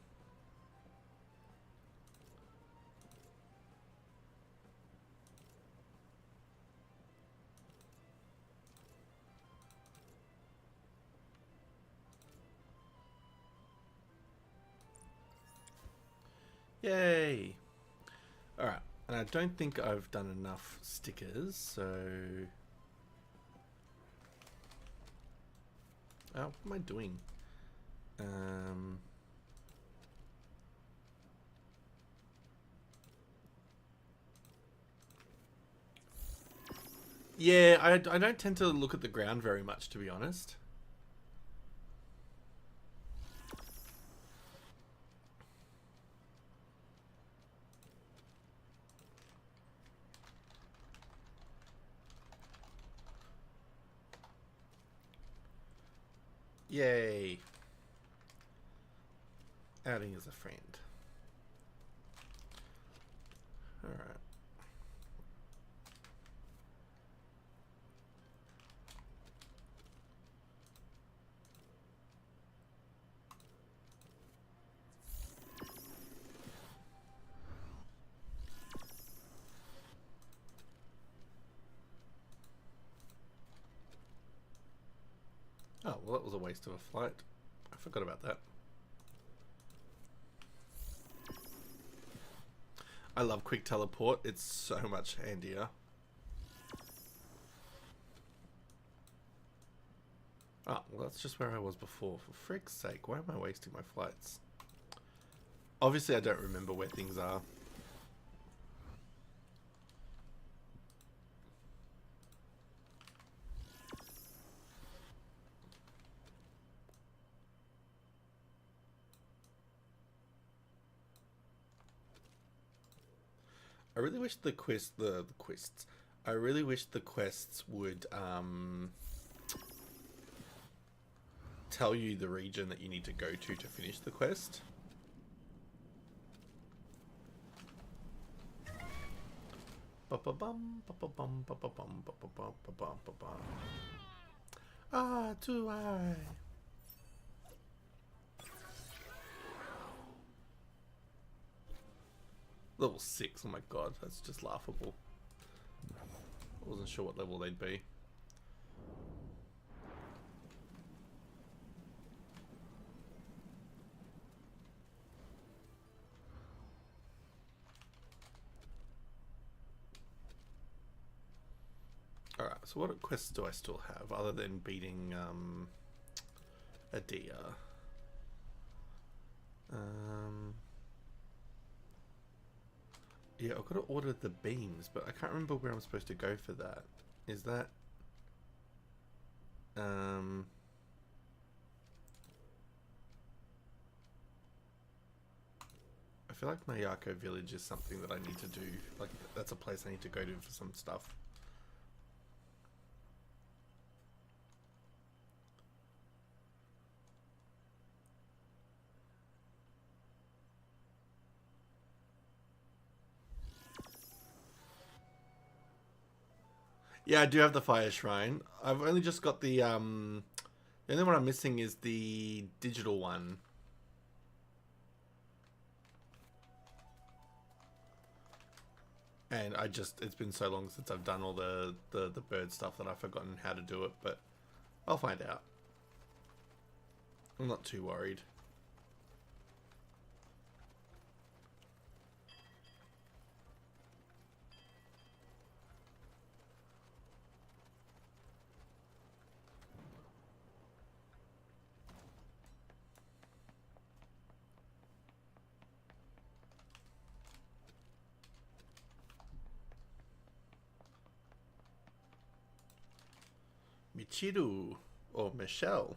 Yay! Alright, and I don't think I've done enough stickers, so... Oh, what am I doing? Yeah, I don't tend to look at the ground very much, to be honest. Yay. Outing as a friend. Alright. Oh, well that was a waste of a flight. I forgot about that. I love quick teleport. It's so much handier. Oh, well that's just where I was before. For frick's sake, why am I wasting my flights? Obviously I don't remember where things are. I really wish the quests. I really wish the quests would tell you the region that you need to go to finish the quest. Ah, do I? Level 6, oh my god, that's just laughable. I wasn't sure what level they'd be. Alright, so what quests do I still have other than beating a deer? Yeah, I've got to order the beams, but I can't remember where I'm supposed to go for that. Is that... I feel like Mayako Village is something that I need to do. Like, that's a place I need to go to for some stuff. Yeah, I do have the fire shrine. I've only just got the only one I'm missing is the digital one. And it's been so long since I've done all the bird stuff that I've forgotten how to do it, but I'll find out. I'm not too worried. Michiru or Michelle.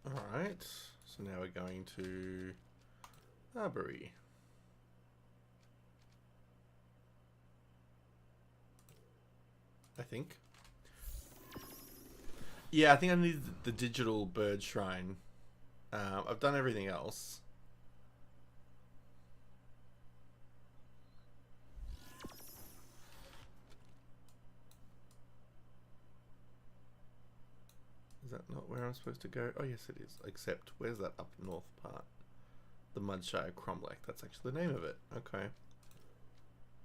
Alright, so now we're going to Arbory. I think. Yeah, I think I need the digital bird shrine. I've done everything else. Is that not where I'm supposed to go? Oh, yes, it is. Except, where's that up north part? The Mudshire Cromlech. That's actually the name of it. Okay.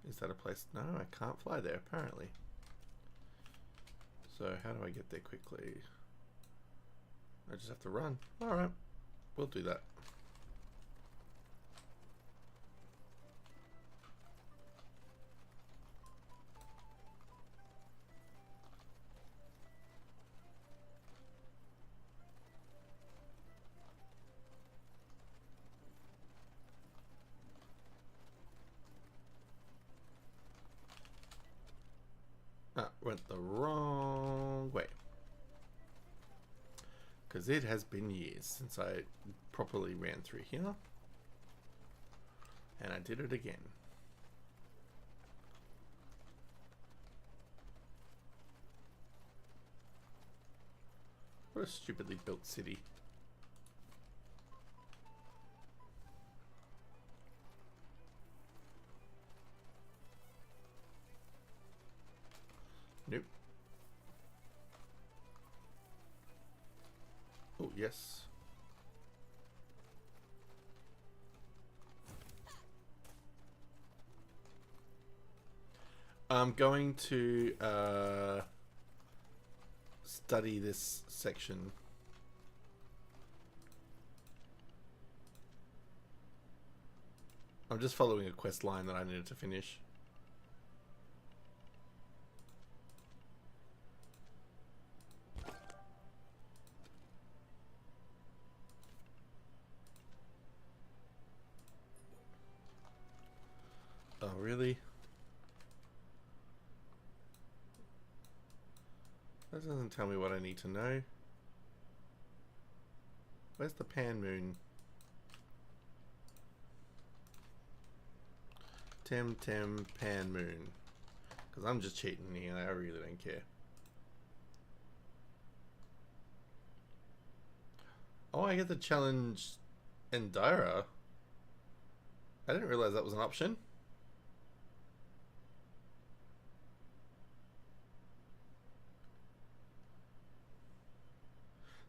Is that a place? No, I can't fly there, apparently. So, how do I get there quickly? I just have to run. Alright. We'll do that. Went the wrong way. Because it has been years since I properly ran through here. And I did it again. What a stupidly built city. Nope. Oh, yes. I'm going to study this section. I'm just following a quest line that I needed to finish. Oh, really? That doesn't tell me what I need to know. Where's the pan moon? Temtem pan moon. Because I'm just cheating here. I really don't care. Oh, I get the challenge Endira. I didn't realize that was an option.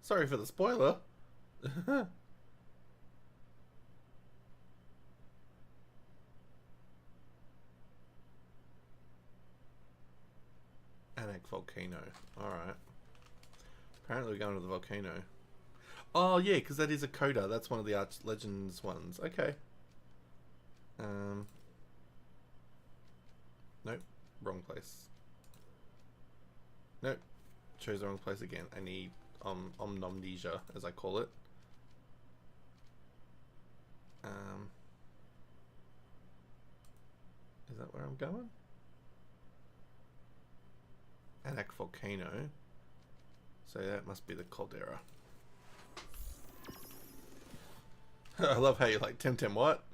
Sorry for the spoiler. Anak volcano. Alright. Apparently we're going to the volcano. Oh, yeah, because that is a coda. That's one of the Arch Legends ones. Okay. Um, nope, wrong place. Nope, chose the wrong place again. I need omnomnesia, as I call it. Is that where I'm going? Anak volcano. So that must be the caldera. I love how you like Temtem what?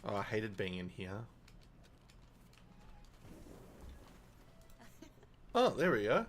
Oh, I hated being in here. Oh, there we go.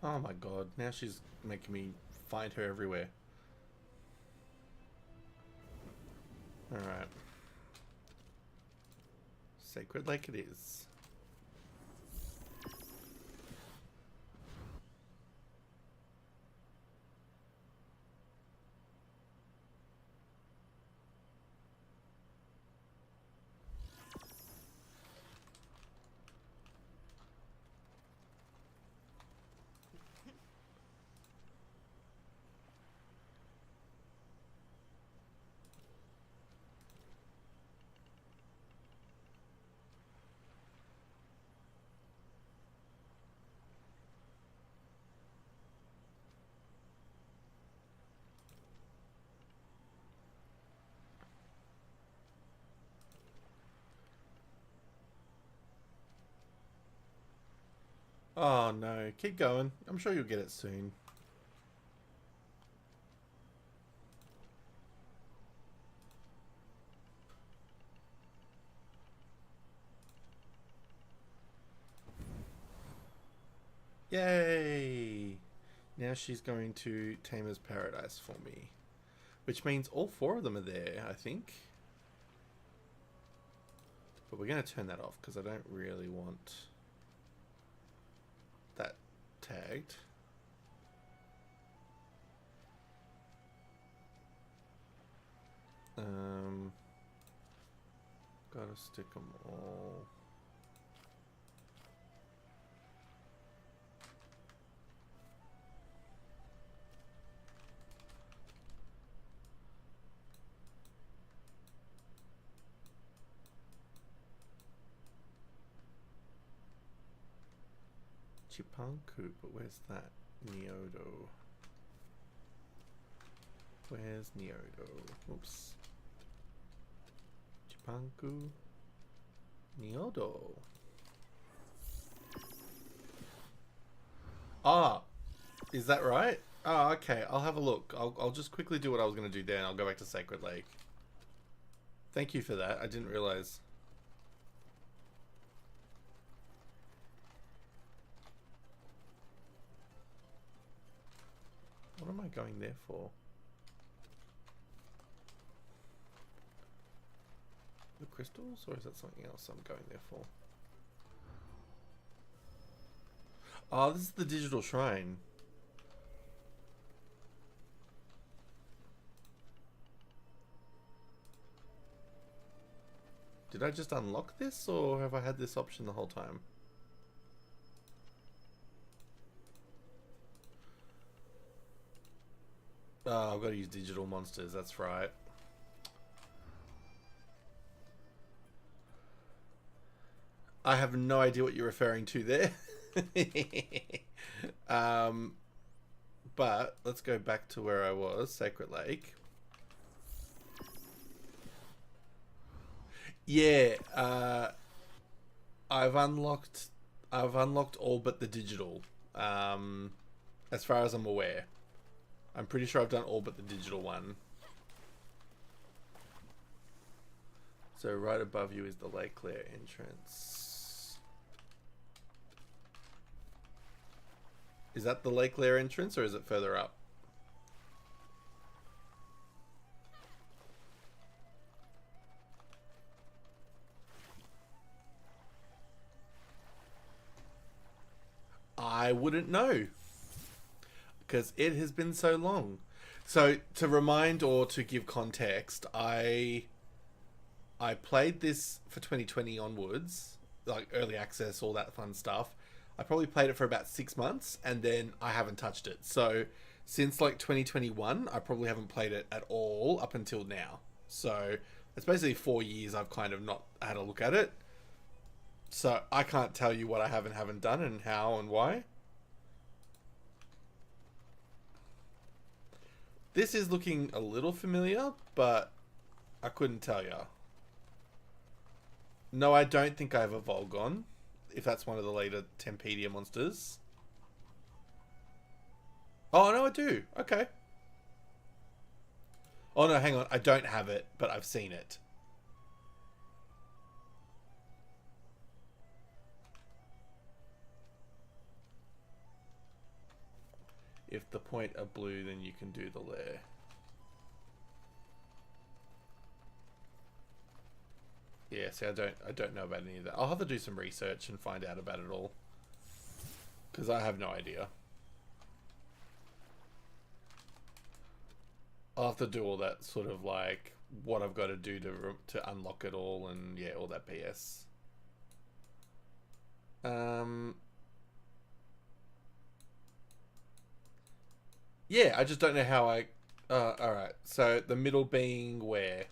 Oh my god, now she's making me find her everywhere. Alright. Sacred Lake it is. Oh no, keep going. I'm sure you'll get it soon. Yay! Now she's going to Tamer's Paradise for me. Which means all 4 of them are there, I think. But we're going to turn that off because I don't really want that tagged. Gotta stick them all. Chipanku, but where's that? Neodo. Where's Neodo? Oops. Chipanku. Neodo. Ah! Is that right? Oh, okay. I'll have a look. I'll just quickly do what I was going to do there and I'll go back to Sacred Lake. Thank you for that. I didn't realize. What am I going there for? The crystals? Or is that something else I'm going there for? Oh, this is the digital shrine. Did I just unlock this, or have I had this option the whole time? Oh, I've got to use digital monsters, that's right. I have no idea what you're referring to there. um, but let's go back to where I was, Sacred Lake. Yeah, I've unlocked all but the digital. As far as I'm aware. I'm pretty sure I've done all but the digital one. So right above you is the Lake Claire entrance. Is that the Lake Claire entrance or is it further up? I wouldn't know because it has been so long. So to remind or to give context, I played this for 2020 onwards, like early access, all that fun stuff. I probably played it for about 6 months and then I haven't touched it. So since like 2021, I probably haven't played it at all up until now. So it's basically 4 years I've kind of not had a look at it. So I can't tell you what I haven't done and how and why. This is looking a little familiar, but I couldn't tell you. No, I don't think I have a Volgon, if that's one of the later Tempedia monsters. Oh, no, I do. Okay. Oh, no, hang on. I don't have it, but I've seen it. If the point are blue, then you can do the lair. Yeah, see, I don't know about any of that. I'll have to do some research and find out about it all. Because I have no idea. I'll have to do all that sort of like what I've got to do to unlock it all and yeah, all that PS. Yeah, I just don't know how I... alright, so the middle being where?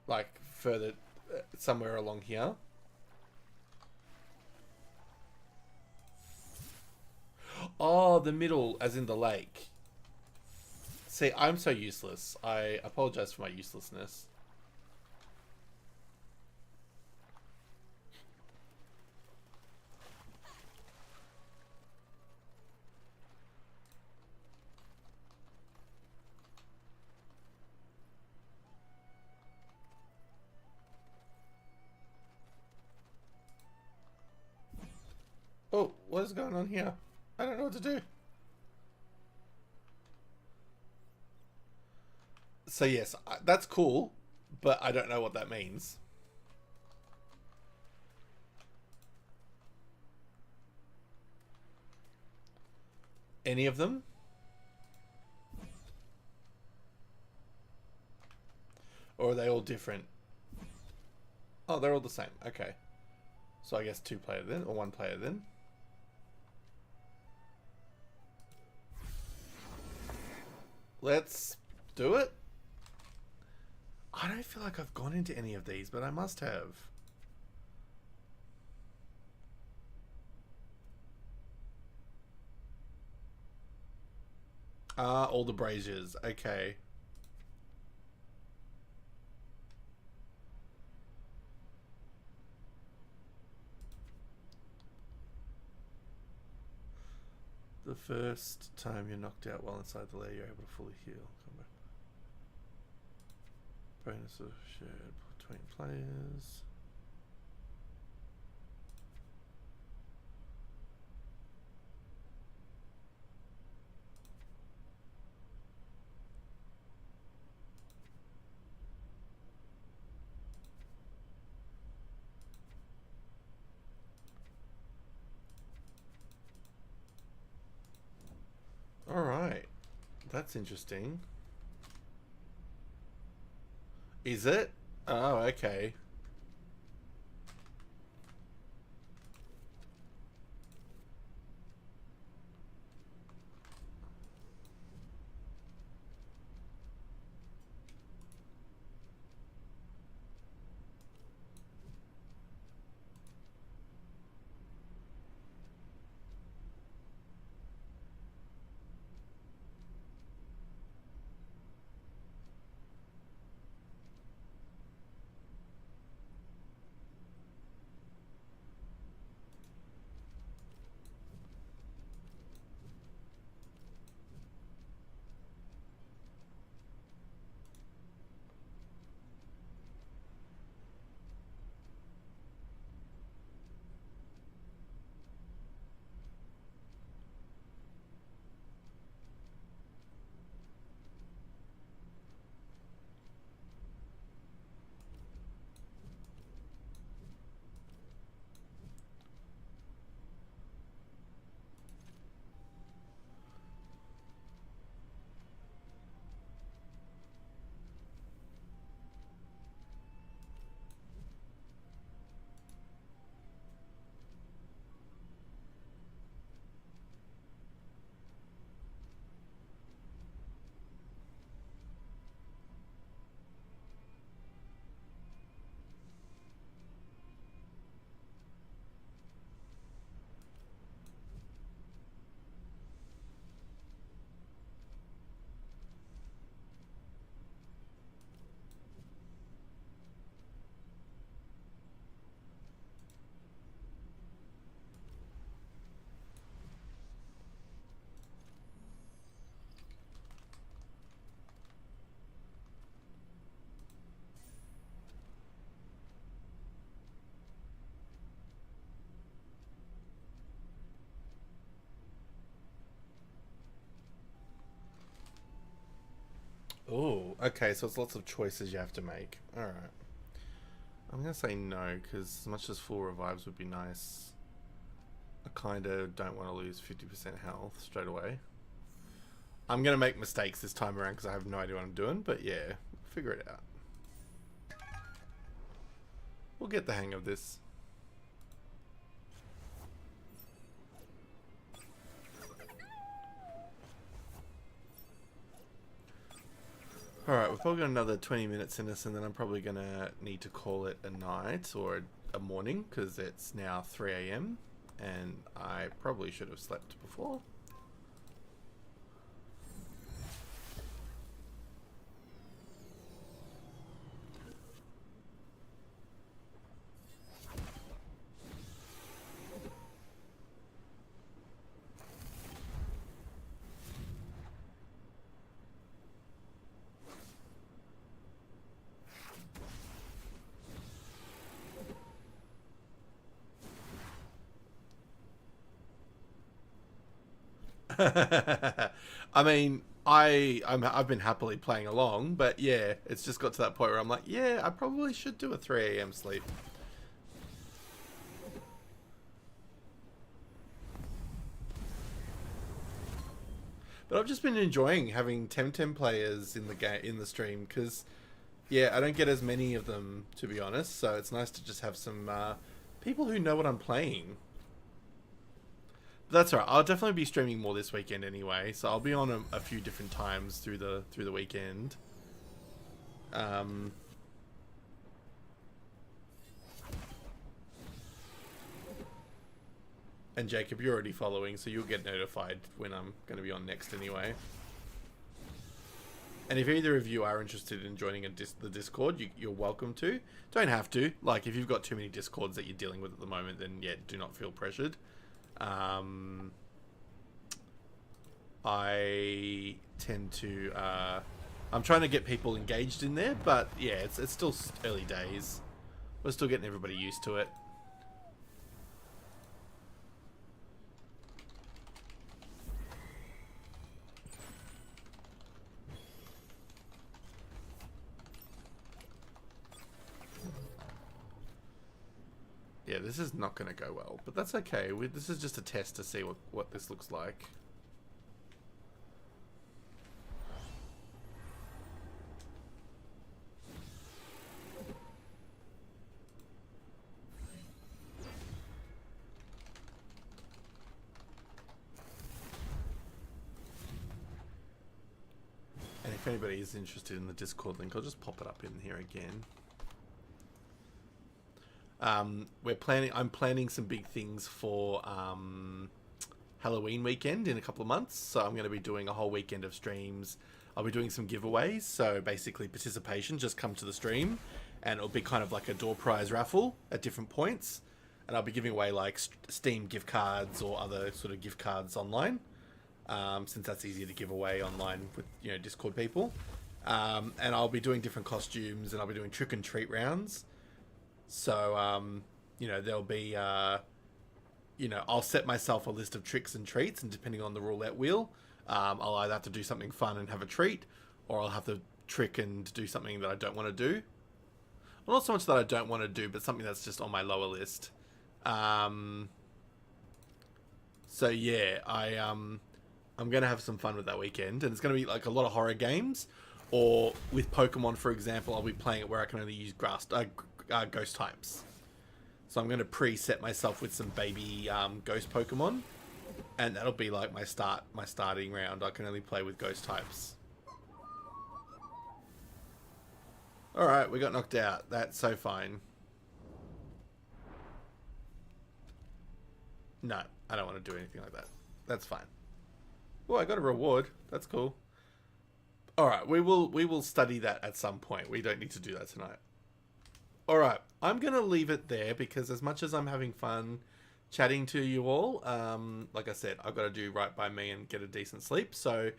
Like, further... somewhere along here? Oh, the middle, as in the lake. See, I'm so useless. I apologize for my uselessness. Oh, what is going on here? I don't know what to do. So yes, that's cool, but I don't know what that means. Any of them? Or are they all different? Oh, they're all the same. Okay. So I guess 2-player then, or 1-player then. Let's do it. I don't feel like I've gone into any of these, but I must have. Ah, all the braziers. Okay. The first time you're knocked out while inside the lair, you're able to fully heal. Come back. Bonus of shared between players. Alright. That's interesting. Is it? Oh, okay. Okay, so it's lots of choices you have to make. Alright. I'm going to say no, because as much as full revives would be nice, I kind of don't want to lose 50% health straight away. I'm going to make mistakes this time around because I have no idea what I'm doing, but yeah, figure it out. We'll get the hang of this. Alright, we've probably got another 20 minutes in us, and then I'm probably going to need to call it a night or a morning, because it's now 3 AM, and I probably should have slept before. I mean, I've been happily playing along, but yeah, it's just got to that point where I'm like, yeah, I probably should do a 3 AM sleep. But I've just been enjoying having Temtem players in the game in the stream because, yeah, I don't get as many of them, to be honest. So it's nice to just have some people who know what I'm playing. That's all right. I'll definitely be streaming more this weekend anyway, so I'll be on a few different times through the weekend. Um, and Jacob, you're already following, so you'll get notified when I'm going to be on next anyway. And if either of you are interested in joining the Discord, you're welcome to. Don't have to. Like, if you've got too many Discords that you're dealing with at the moment, then yeah, do not feel pressured. I tend to I'm trying to get people engaged in there, but yeah, it's still early days. We're still getting everybody used to it. Yeah, this is not going to go well, but that's okay. This is just a test to see what this looks like. And if anybody is interested in the Discord link, I'll just pop it up in here again. I'm planning some big things for Halloween weekend in a couple of months. So I'm going to be doing a whole weekend of streams. I'll be doing some giveaways. So basically participation, just come to the stream and it'll be kind of like a door prize raffle at different points. And I'll be giving away like Steam gift cards or other sort of gift cards online. Since that's easier to give away online with, you know, Discord people. And I'll be doing different costumes and I'll be doing trick and treat rounds. So, you know, there'll be, you know, I'll set myself a list of tricks and treats, and depending on the roulette wheel, I'll either have to do something fun and have a treat, or I'll have to trick and do something that I don't want to do. Well, not so much that I don't want to do, but something that's just on my lower list. So yeah, I'm going to have some fun with that weekend, and it's going to be like a lot of horror games, or with Pokemon, for example, I'll be playing it where I can only use ghost types. So I'm going to preset myself with some baby ghost Pokemon, and that'll be like my starting round. I can only play with ghost types. Alright, we got knocked out. That's so fine. No, I don't want to do anything like that. That's fine. Oh, I got a reward. That's cool. Alright, we will study that at some point. We don't need to do that tonight. Alright, I'm going to leave it there because as much as I'm having fun chatting to you all, like I said, I've got to do right by me and get a decent sleep. So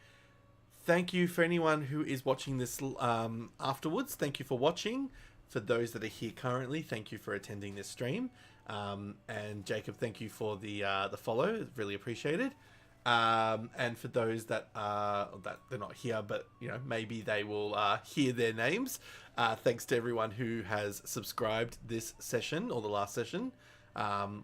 thank you for anyone who is watching this afterwards. Thank you for watching. For those that are here currently, thank you for attending this stream. And Jacob, thank you for the follow. Really appreciated. And for those that they're not here, but maybe they will hear their names. Thanks to everyone who has subscribed this session or the last session.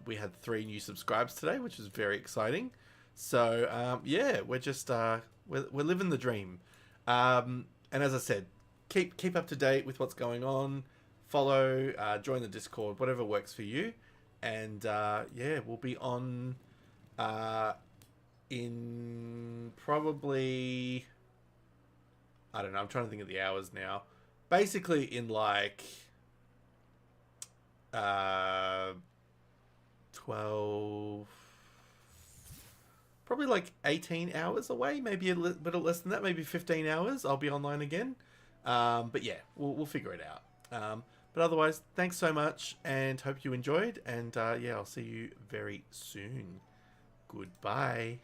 We had 3 new subscribes today, which is very exciting. So yeah, we're just we're living the dream. And as I said, keep up to date with what's going on. Follow, join the Discord, whatever works for you. And yeah, we'll be on in probably, I don't know, I'm trying to think of the hours now. Basically in like 12, probably like 18 hours away, maybe a bit less than that, maybe 15 hours, I'll be online again. But yeah, we'll figure it out. But otherwise, thanks so much, and hope you enjoyed, and yeah, I'll see you very soon. Goodbye.